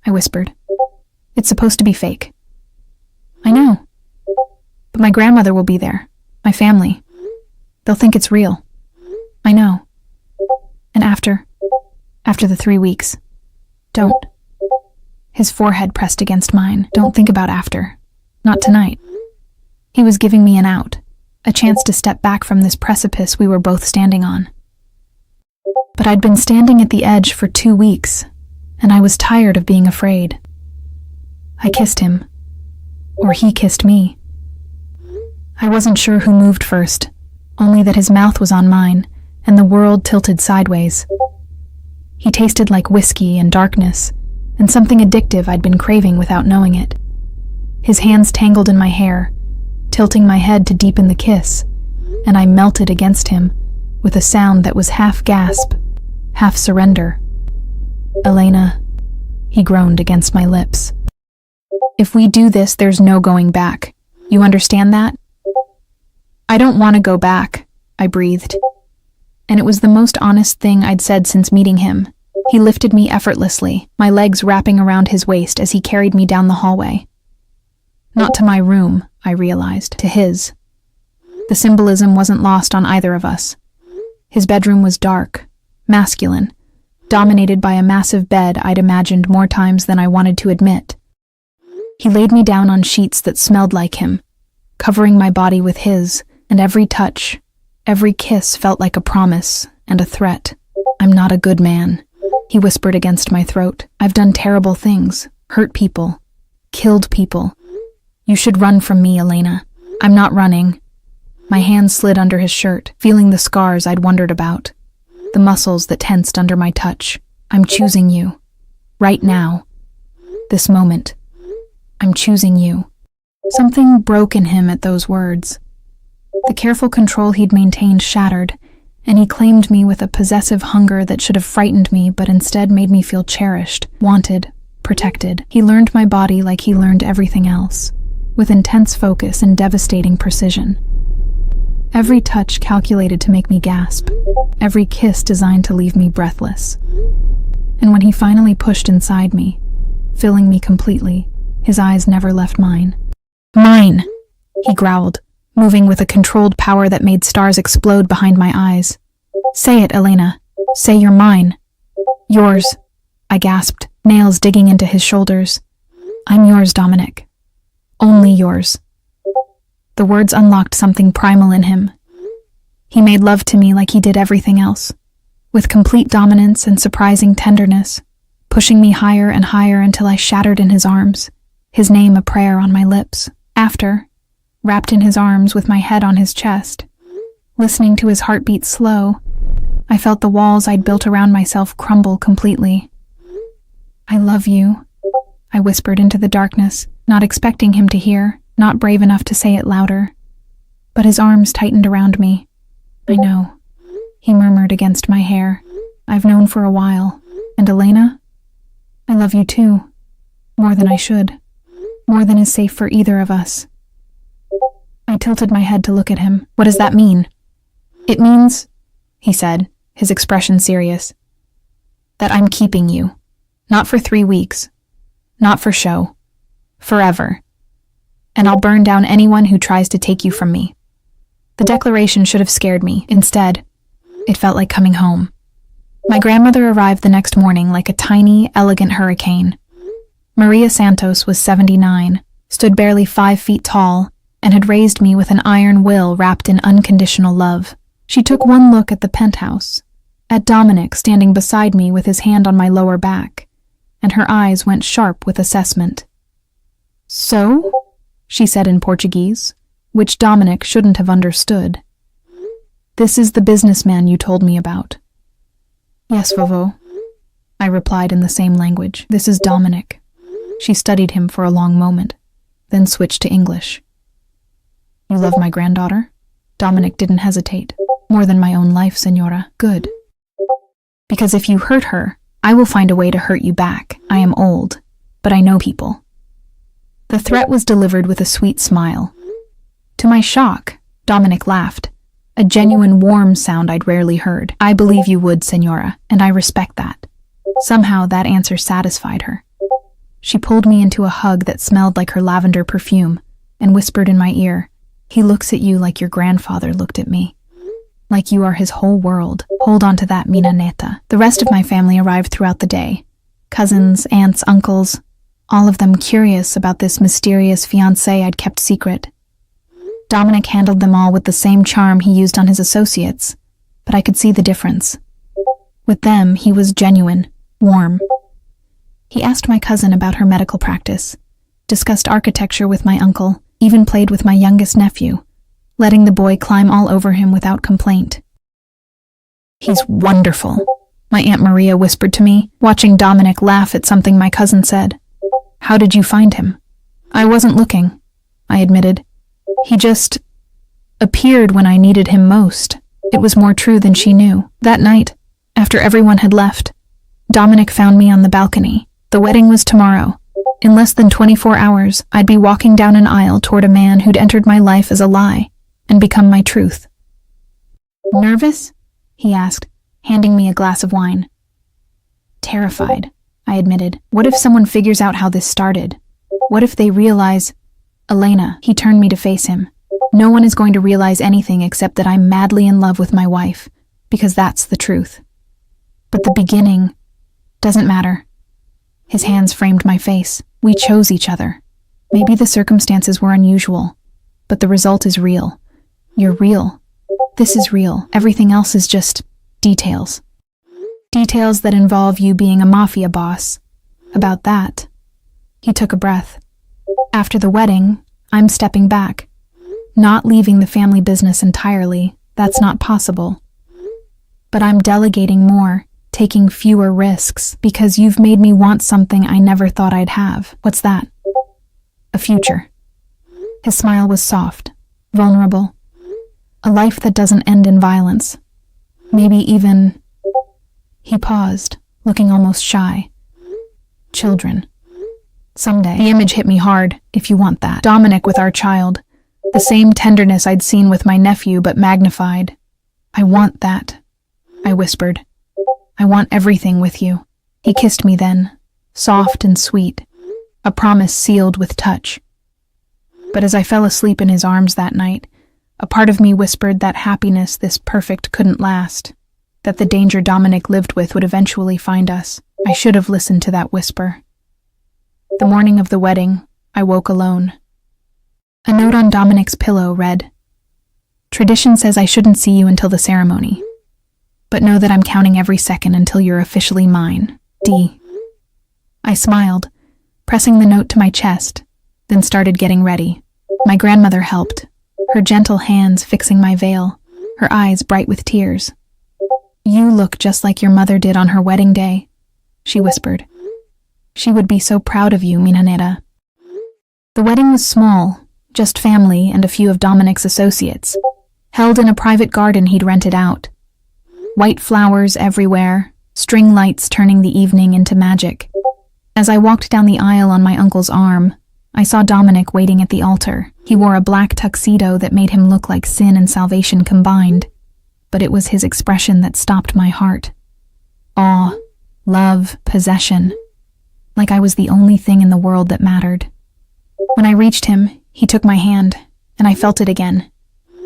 I whispered. It's supposed to be fake. I know. But my grandmother will be there. My family. They'll think it's real. I know. And after the 3 weeks, don't. His forehead pressed against mine. Don't think about after. Not tonight. He was giving me an out, a chance to step back from this precipice we were both standing on. But I'd been standing at the edge for 2 weeks, and I was tired of being afraid. I kissed him. Or he kissed me. I wasn't sure who moved first, only that his mouth was on mine, and the world tilted sideways. He tasted like whiskey and darkness, and something addictive I'd been craving without knowing it. His hands tangled in my hair, tilting my head to deepen the kiss, and I melted against him, with a sound that was half gasp, half surrender. Elena, he groaned against my lips. If we do this, there's no going back. You understand that? I don't want to go back, I breathed. And it was the most honest thing I'd said since meeting him. He lifted me effortlessly, my legs wrapping around his waist as he carried me down the hallway. Not to my room, I realized, to his. The symbolism wasn't lost on either of us. His bedroom was dark, masculine, dominated by a massive bed I'd imagined more times than I wanted to admit. He laid me down on sheets that smelled like him, covering my body with his, and every touch, every kiss felt like a promise and a threat. I'm not a good man, he whispered against my throat. I've done terrible things, hurt people, killed people. You should run from me, Elena. I'm not running. My hands slid under his shirt, feeling the scars I'd wondered about, the muscles that tensed under my touch. I'm choosing you. Right now. This moment. I'm choosing you. Something broke in him at those words. The careful control he'd maintained shattered, and he claimed me with a possessive hunger that should have frightened me but instead made me feel cherished, wanted, protected. He learned my body like he learned everything else, with intense focus and devastating precision. Every touch calculated to make me gasp, every kiss designed to leave me breathless. And when he finally pushed inside me, filling me completely, his eyes never left mine. Mine, he growled, moving with a controlled power that made stars explode behind my eyes. Say it, Elena. Say you're mine. Yours, I gasped, nails digging into his shoulders. I'm yours, Dominic. Only yours. The words unlocked something primal in him. He made love to me like he did everything else, with complete dominance and surprising tenderness, pushing me higher and higher until I shattered in his arms, his name a prayer on my lips. After, wrapped in his arms with my head on his chest, listening to his heartbeat slow, I felt the walls I'd built around myself crumble completely. I love you, I whispered into the darkness, not expecting him to hear, not brave enough to say it louder. But his arms tightened around me, I know, he murmured against my hair. I've known for a while. And Elena? I love you too. More than I should. More than is safe for either of us. I tilted my head to look at him. What does that mean? It means, he said, his expression serious, that I'm keeping you. Not for 3 weeks. Not for show. Forever. And I'll burn down anyone who tries to take you from me. The declaration should have scared me. Instead, it felt like coming home. My grandmother arrived the next morning like a tiny, elegant hurricane. Maria Santos was 79, stood barely 5 feet tall, and had raised me with an iron will wrapped in unconditional love. She took one look at the penthouse, at Dominic standing beside me with his hand on my lower back, and her eyes went sharp with assessment. So? She said in Portuguese, which Dominic shouldn't have understood. This is the businessman you told me about. Yes, Vovô, I replied in the same language. This is Dominic. She studied him for a long moment, then switched to English. You love my granddaughter? Dominic didn't hesitate. More than my own life, Senora. Good. Because if you hurt her, I will find a way to hurt you back. I am old, but I know people. The threat was delivered with a sweet smile. To my shock, Dominic laughed, a genuine warm sound I'd rarely heard. I believe you would, Senora, and I respect that. Somehow that answer satisfied her. She pulled me into a hug that smelled like her lavender perfume and whispered in my ear, "He looks at you like your grandfather looked at me. Like you are his whole world. Hold on to that, Mina Neta." The rest of my family arrived throughout the day. Cousins, aunts, uncles, all of them curious about this mysterious fiancé I'd kept secret. Dominic handled them all with the same charm he used on his associates, but I could see the difference. With them, he was genuine, warm. He asked my cousin about her medical practice, discussed architecture with my uncle, even played with my youngest nephew, letting the boy climb all over him without complaint. He's wonderful, my Aunt Maria whispered to me, watching Dominic laugh at something my cousin said. How did you find him? I wasn't looking, I admitted. He just appeared when I needed him most. It was more true than she knew. That night, after everyone had left, Dominic found me on the balcony. The wedding was tomorrow. In less than 24 hours, I'd be walking down an aisle toward a man who'd entered my life as a lie and become my truth. Nervous? He asked, handing me a glass of wine. Terrified, I admitted. What if someone figures out how this started? What if they realize... Elena, he turned me to face him. No one is going to realize anything except that I'm madly in love with my wife, because that's the truth. But the beginning doesn't matter. His hands framed my face. We chose each other. Maybe the circumstances were unusual, but the result is real. You're real. This is real. Everything else is just details. Details that involve you being a mafia boss. About that. He took a breath. After the wedding, I'm stepping back. Not leaving the family business entirely. That's not possible. But I'm delegating more, taking fewer risks, because you've made me want something I never thought I'd have. What's that? A future. His smile was soft, vulnerable. A life that doesn't end in violence. Maybe even... He paused, looking almost shy. Children. Someday. The image hit me hard, if you want that. Dominic with our child. The same tenderness I'd seen with my nephew, but magnified. I want that, I whispered. I want everything with you. He kissed me then, soft and sweet, a promise sealed with touch. But as I fell asleep in his arms that night, a part of me whispered that happiness this perfect couldn't last, that the danger Dominic lived with would eventually find us. I should have listened to that whisper. The morning of the wedding, I woke alone. A note on Dominic's pillow read, "Tradition says I shouldn't see you until the ceremony, but know that I'm counting every second until you're officially mine. D." I smiled, pressing the note to my chest, then started getting ready. My grandmother helped, her gentle hands fixing my veil, her eyes bright with tears. "You look just like your mother did on her wedding day," she whispered. "She would be so proud of you, Mina Neta." The wedding was small, just family and a few of Dominic's associates, held in a private garden he'd rented out. White flowers everywhere, string lights turning the evening into magic. As I walked down the aisle on my uncle's arm, I saw Dominic waiting at the altar. He wore a black tuxedo that made him look like sin and salvation combined, but it was his expression that stopped my heart. Awe, love, possession. Like I was the only thing in the world that mattered. When I reached him, he took my hand, and I felt it again.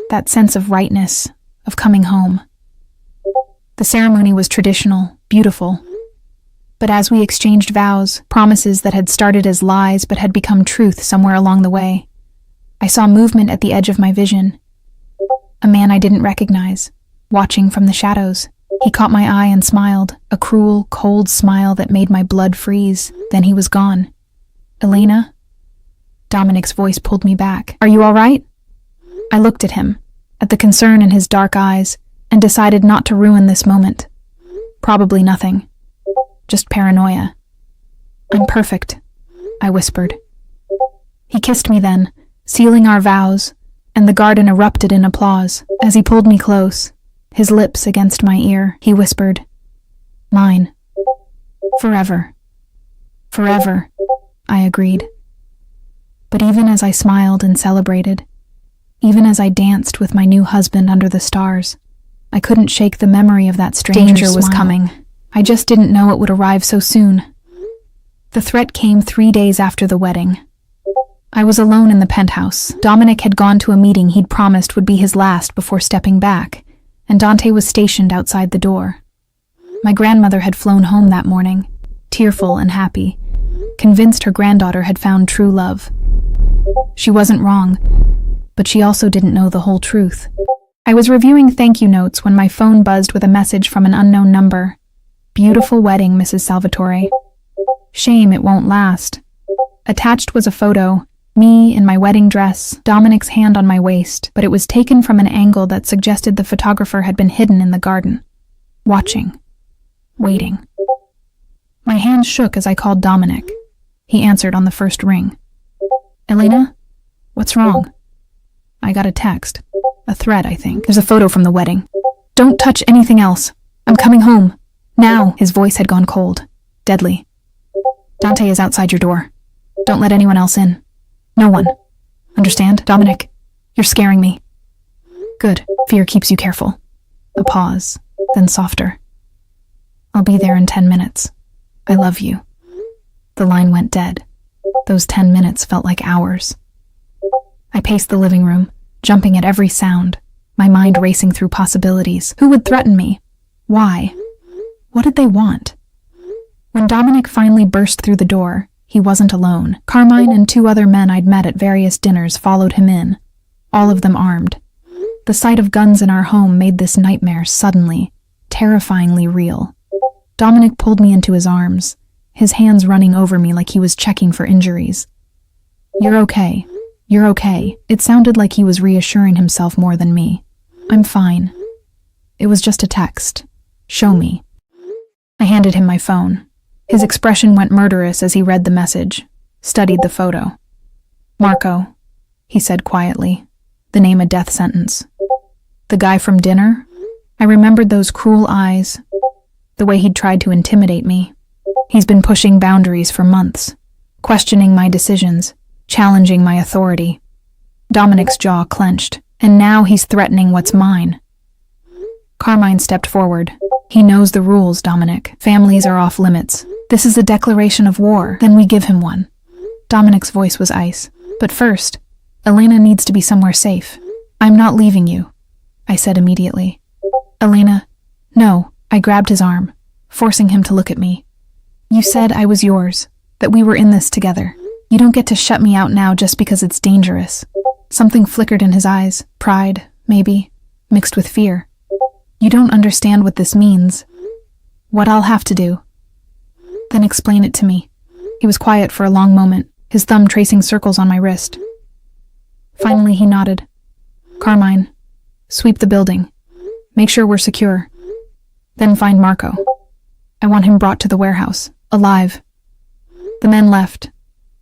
That sense of rightness, of coming home. The ceremony was traditional, beautiful. But as we exchanged vows, promises that had started as lies but had become truth somewhere along the way, I saw movement at the edge of my vision. A man I didn't recognize, watching from the shadows. He caught my eye and smiled, a cruel, cold smile that made my blood freeze. Then he was gone. Elena? Dominic's voice pulled me back. Are you all right? I looked at him, at the concern in his dark eyes, and decided not to ruin this moment. Probably nothing. Just paranoia. I'm perfect, I whispered. He kissed me then, sealing our vows, and the garden erupted in applause. As he pulled me close, his lips against my ear, he whispered, "Mine. Forever." Forever, I agreed. But even as I smiled and celebrated, even as I danced with my new husband under the stars, I couldn't shake the memory of that stranger was coming. I just didn't know it would arrive so soon. The threat came 3 days after the wedding. I was alone in the penthouse. Dominic had gone to a meeting he'd promised would be his last before stepping back, and Dante was stationed outside the door. My grandmother had flown home that morning, tearful and happy, convinced her granddaughter had found true love. She wasn't wrong, but she also didn't know the whole truth. I was reviewing thank you notes when my phone buzzed with a message from an unknown number. "Beautiful wedding, Mrs. Salvatore. Shame it won't last." Attached was a photo, me in my wedding dress, Dominic's hand on my waist, but it was taken from an angle that suggested the photographer had been hidden in the garden, watching, waiting. My hand shook as I called Dominic. He answered on the first ring. "Elena? What's wrong?" I got a text. A threat, I think. There's a photo from the wedding. "Don't touch anything else. I'm coming home. Now." His voice had gone cold, deadly. "Dante is outside your door. Don't let anyone else in. No one. Understand, Dominic? You're scaring me." "Good. Fear keeps you careful." A pause, then softer. "I'll be there in 10 minutes. I love you." The line went dead. Those 10 minutes felt like hours. I paced the living room, jumping at every sound, my mind racing through possibilities. Who would threaten me? Why? What did they want? When Dominic finally burst through the door, he wasn't alone. Carmine and 2 other men I'd met at various dinners followed him in, all of them armed. The sight of guns in our home made this nightmare suddenly, terrifyingly real. Dominic pulled me into his arms, his hands running over me like he was checking for injuries. "You're okay. You're okay." It sounded like he was reassuring himself more than me. "I'm fine. It was just a text. Show me." I handed him my phone. His expression went murderous as he read the message, studied the photo. "Marco," he said quietly, the name a death sentence. "The guy from dinner?" I remembered those cruel eyes, the way he'd tried to intimidate me. He's been pushing boundaries for months, questioning my decisions, challenging my authority. Dominic's jaw clenched, and now he's threatening what's mine. Carmine stepped forward. "He knows the rules, Dominic. Families are off limits. This is a declaration of war, then we give him one." Dominic's voice was ice. "But first, Elena needs to be somewhere safe. I'm not leaving you," I said immediately. "Elena, no." I grabbed his arm, forcing him to look at me. "You said I was yours, that we were in this together. You don't get to shut me out now just because it's dangerous." Something flickered in his eyes, pride, maybe, mixed with fear. "You don't understand what this means. What I'll have to do." "Then explain it to me." He was quiet for a long moment, his thumb tracing circles on my wrist. Finally, he nodded. "Carmine, sweep the building. Make sure we're secure. Then find Marco. I want him brought to the warehouse, alive." The men left,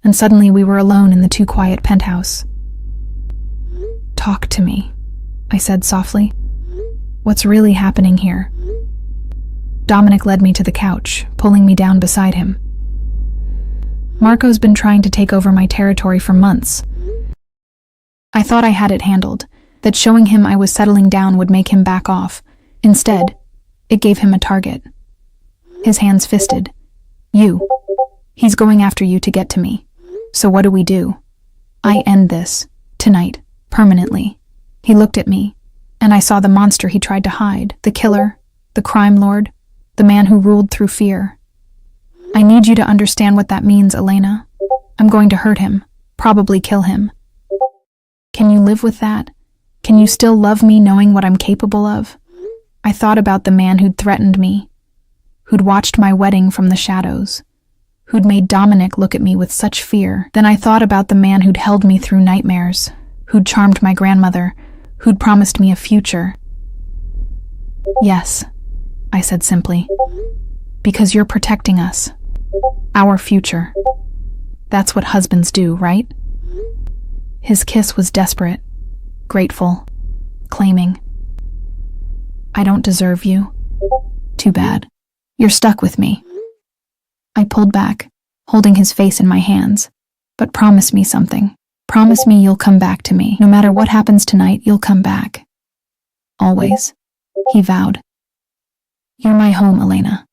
and suddenly we were alone in the too quiet penthouse. "Talk to me," I said softly. What's really happening here? Dominic led me to the couch, pulling me down beside him. Marco's been trying to take over my territory for months. I thought I had it handled, that showing him I was settling down would make him back off. Instead, it gave him a target. His hands fisted. You. He's going after you to get to me. So what do we do? I end this, tonight, permanently. He looked at me, and I saw the monster he tried to hide, the killer, the crime lord, the man who ruled through fear. I need you to understand what that means, Elena. I'm going to hurt him, probably kill him. Can you live with that? Can you still love me knowing what I'm capable of? I thought about the man who'd threatened me, who'd watched my wedding from the shadows, who'd made Dominic look at me with such fear. Then I thought about the man who'd held me through nightmares, who'd charmed my grandmother, who'd promised me a future. Yes, I said simply, because you're protecting us, our future. That's what husbands do, right? His kiss was desperate, grateful, claiming. I don't deserve you. Too bad. You're stuck with me. I pulled back, holding his face in my hands. But promise me something. Promise me you'll come back to me. No matter what happens tonight, you'll come back. Always, he vowed. You're my home, Elena.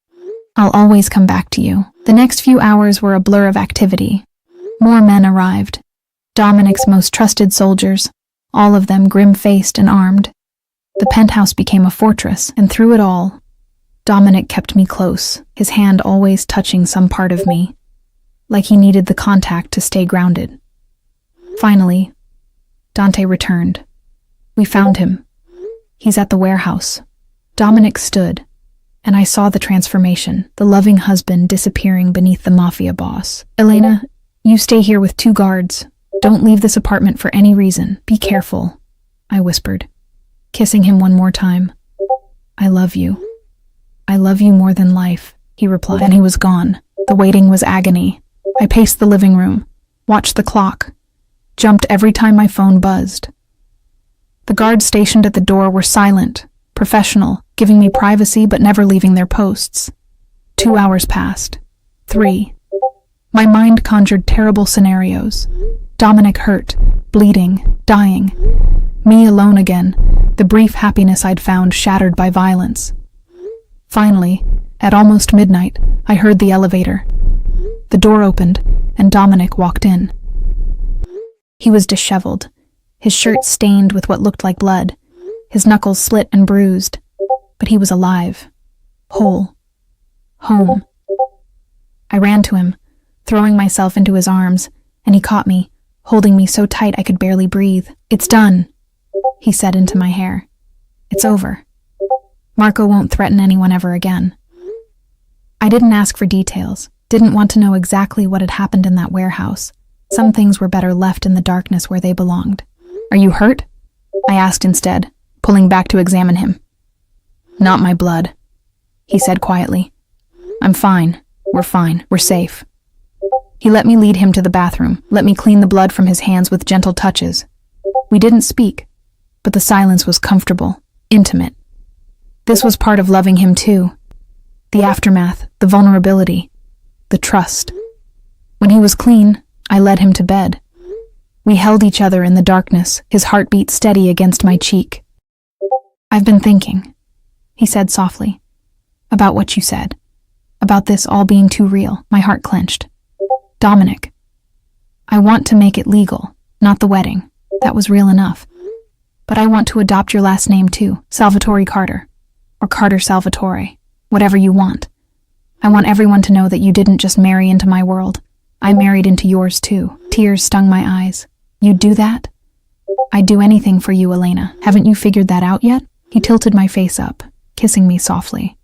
I'll always come back to you. The next few hours were a blur of activity. More men arrived. Dominic's most trusted soldiers, all of them grim-faced and armed. The penthouse became a fortress, and through it all, Dominic kept me close, his hand always touching some part of me, like he needed the contact to stay grounded. Finally, Dante returned. We found him. He's at the warehouse. Dominic stood, and I saw the transformation, the loving husband disappearing beneath the Mafia boss. Elena, you stay here with 2 guards. Don't leave this apartment for any reason. Be careful, I whispered, kissing him one more time. I love you. I love you more than life, he replied. Then he was gone. The waiting was agony. I paced the living room, watched the clock, jumped every time my phone buzzed. The guards stationed at the door were silent, professional, giving me privacy but never leaving their posts. 2 hours passed. 3. My mind conjured terrible scenarios. Dominic hurt, bleeding, dying. Me alone again, the brief happiness I'd found shattered by violence. Finally, at almost midnight, I heard the elevator. The door opened, and Dominic walked in. He was disheveled, his shirt stained with what looked like blood, his knuckles split and bruised, but he was alive, whole, home. I ran to him, throwing myself into his arms, and he caught me, holding me so tight I could barely breathe. It's done, he said into my hair. It's over. Marco won't threaten anyone ever again. I didn't ask for details, didn't want to know exactly what had happened in that warehouse. Some things were better left in the darkness where they belonged. Are you hurt? I asked instead, pulling back to examine him. Not my blood, he said quietly. I'm fine. We're safe. He let me lead him to the bathroom, let me clean the blood from his hands with gentle touches. We didn't speak, but the silence was comfortable, intimate. This was part of loving him too. The aftermath, the vulnerability, the trust. When he was clean, I led him to bed. We held each other in the darkness, his heartbeat steady against my cheek. I've been thinking, he said softly, about what you said, about this all being too real. My heart clenched. Dominic, I want to make it legal, not the wedding. That was real enough. But I want to adopt your last name too, Salvatore Carter, or Carter Salvatore, whatever you want. I want everyone to know that you didn't just marry into my world. I married into yours too. Tears stung my eyes. You'd do that? I'd do anything for you, Elena. Haven't you figured that out yet? He tilted my face up, kissing me softly.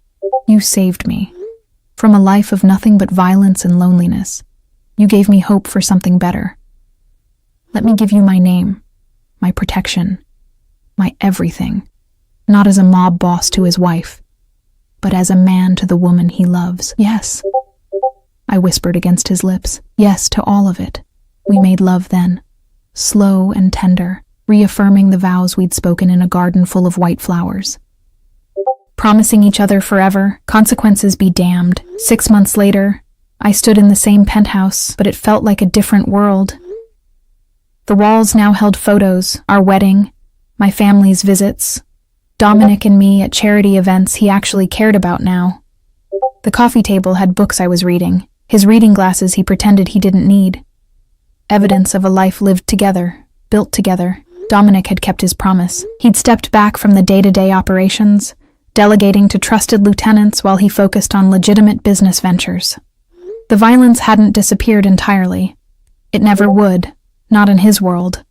You saved me. From a life of nothing but violence and loneliness. You gave me hope for something better. Let me give you my name, my protection, my everything. Not as a mob boss to his wife, but as a man to the woman he loves. Yes, I whispered against his lips. Yes to all of it. We made love then, slow and tender, reaffirming the vows we'd spoken in a garden full of white flowers. Promising each other forever, consequences be damned. 6 months later, I stood in the same penthouse, but it felt like a different world. The walls now held photos, our wedding, my family's visits, Dominic and me at charity events he actually cared about now. The coffee table had books I was reading, his reading glasses he pretended he didn't need. Evidence of a life lived together, built together. Dominic had kept his promise. He'd stepped back from the day-to-day operations, delegating to trusted lieutenants while he focused on legitimate business ventures. The violence hadn't disappeared entirely. It never would, not in his world.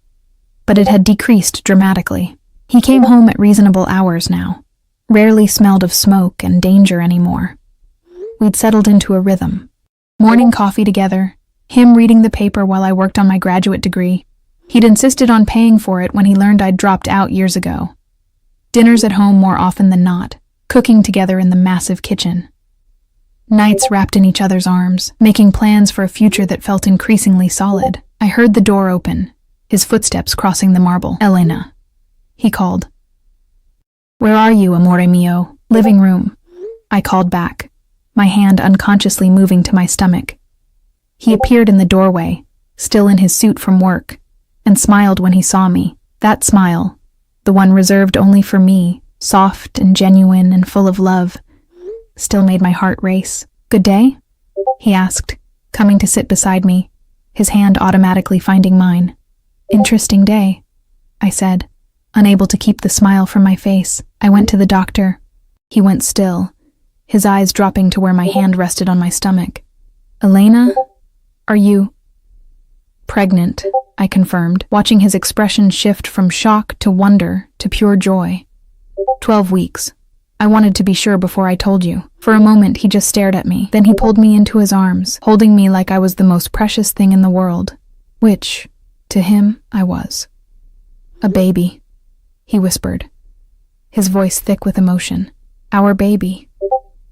But it had decreased dramatically. He came home at reasonable hours now, rarely smelled of smoke and danger anymore. We'd settled into a rhythm. Morning coffee together, him reading the paper while I worked on my graduate degree. He'd insisted on paying for it when he learned I'd dropped out years ago. Dinners at home more often than not, cooking together in the massive kitchen. Nights wrapped in each other's arms, making plans for a future that felt increasingly solid. I heard the door open, his footsteps crossing the marble. "Elena," he called. "Where are you, amore mio?" "Living room," I called back, my hand unconsciously moving to my stomach. He appeared in the doorway, still in his suit from work, and smiled when he saw me. That smile, the one reserved only for me, soft and genuine and full of love, still made my heart race. "Good day?" he asked, coming to sit beside me, his hand automatically finding mine. "Interesting day," I said, unable to keep the smile from my face. "I went to the doctor." He went still, his eyes dropping to where my hand rested on my stomach. "Elena, are you—" "Pregnant," I confirmed, watching his expression shift from shock to wonder to pure joy. 12 weeks. I wanted to be sure before I told you. For a moment, he just stared at me. Then he pulled me into his arms, holding me like I was the most precious thing in the world. Which, to him, I was. "A baby," he whispered, his voice thick with emotion. "Our baby."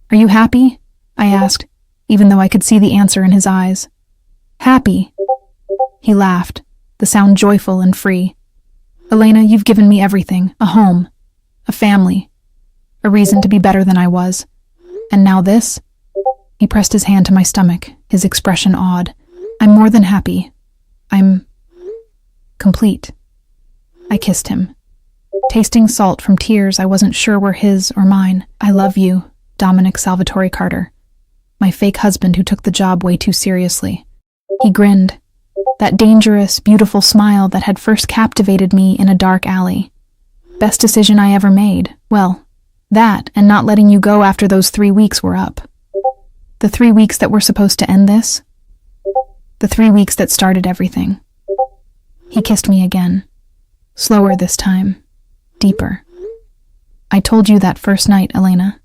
"Are you happy?" I asked, even though I could see the answer in his eyes. "Happy?" He laughed, the sound joyful and free. "Elena, you've given me everything. A home, a family, a reason to be better than I was. And now this?" He pressed his hand to my stomach, his expression odd. "I'm more than happy. I'm complete." I kissed him, tasting salt from tears I wasn't sure were his or mine. "I love you, Dominic Salvatore Carter, my fake husband who took the job way too seriously." He grinned, that dangerous, beautiful smile that had first captivated me in a dark alley. "Best decision I ever made. Well, that and not letting you go after those 3 weeks were up. The 3 weeks that were supposed to end this. The 3 weeks that started everything." He kissed me again, slower this time, deeper. "I told you that first night, Elena.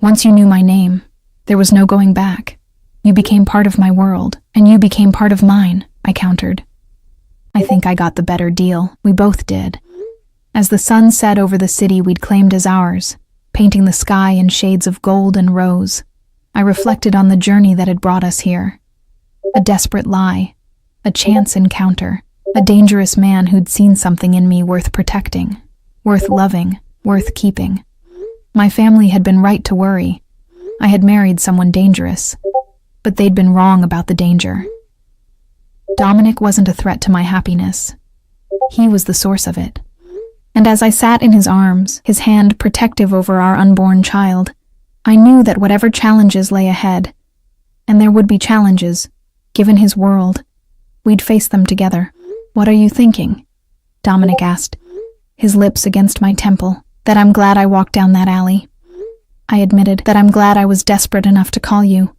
Once you knew my name, there was no going back. You became part of my world, and you became part of mine," I countered. I think I got the better deal. We both did. As the sun set over the city we'd claimed as ours, painting the sky in shades of gold and rose, I reflected on the journey that had brought us here. A desperate lie, a chance encounter, a dangerous man who'd seen something in me worth protecting, worth loving, worth keeping. My family had been right to worry. I had married someone dangerous, but they'd been wrong about the danger. Dominic wasn't a threat to my happiness. He was the source of it. And as I sat in his arms, his hand protective over our unborn child, I knew that whatever challenges lay ahead, and there would be challenges, given his world, we'd face them together. "What are you thinking?" Dominic asked, his lips against my temple. "That I'm glad I walked down that alley." I admitted that I'm glad I was desperate enough to call you.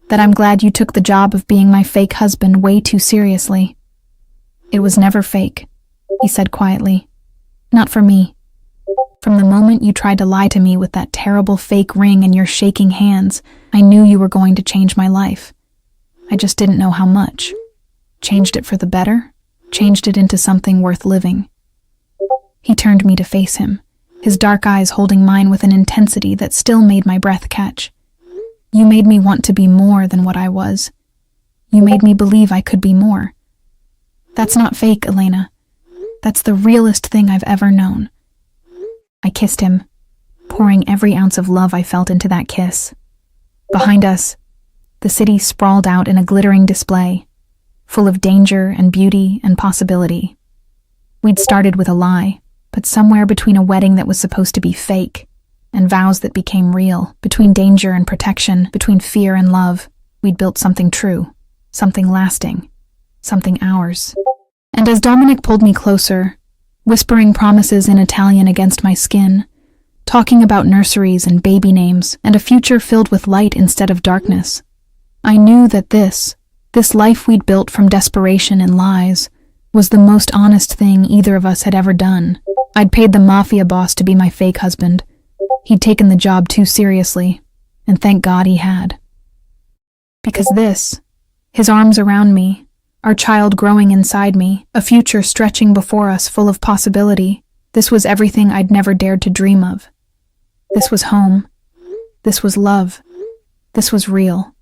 That I'm glad you took the job of being my fake husband way too seriously. "It was never fake," he said quietly. "Not for me. From the moment you tried to lie to me with that terrible fake ring in your shaking hands, I knew you were going to change my life. I just didn't know how much. Changed it for the better, changed it into something worth living." He turned me to face him, his dark eyes holding mine with an intensity that still made my breath catch. "You made me want to be more than what I was. You made me believe I could be more. That's not fake, Elena. That's the realest thing I've ever known. I kissed him, pouring every ounce of love I felt into that kiss. Behind us, the city sprawled out in a glittering display, full of danger and beauty and possibility. We'd started with a lie, but somewhere between a wedding that was supposed to be fake and vows that became real, between danger and protection, between fear and love, we'd built something true, something lasting, something ours. And as Dominic pulled me closer, whispering promises in Italian against my skin, talking about nurseries and baby names and a future filled with light instead of darkness, I knew that this life we'd built from desperation and lies, was the most honest thing either of us had ever done. I'd paid the Mafia boss to be my fake husband. He'd taken the job too seriously, and thank God he had. Because this, his arms around me, our child growing inside me, a future stretching before us full of possibility, this was everything I'd never dared to dream of. This was home. This was love. This was real.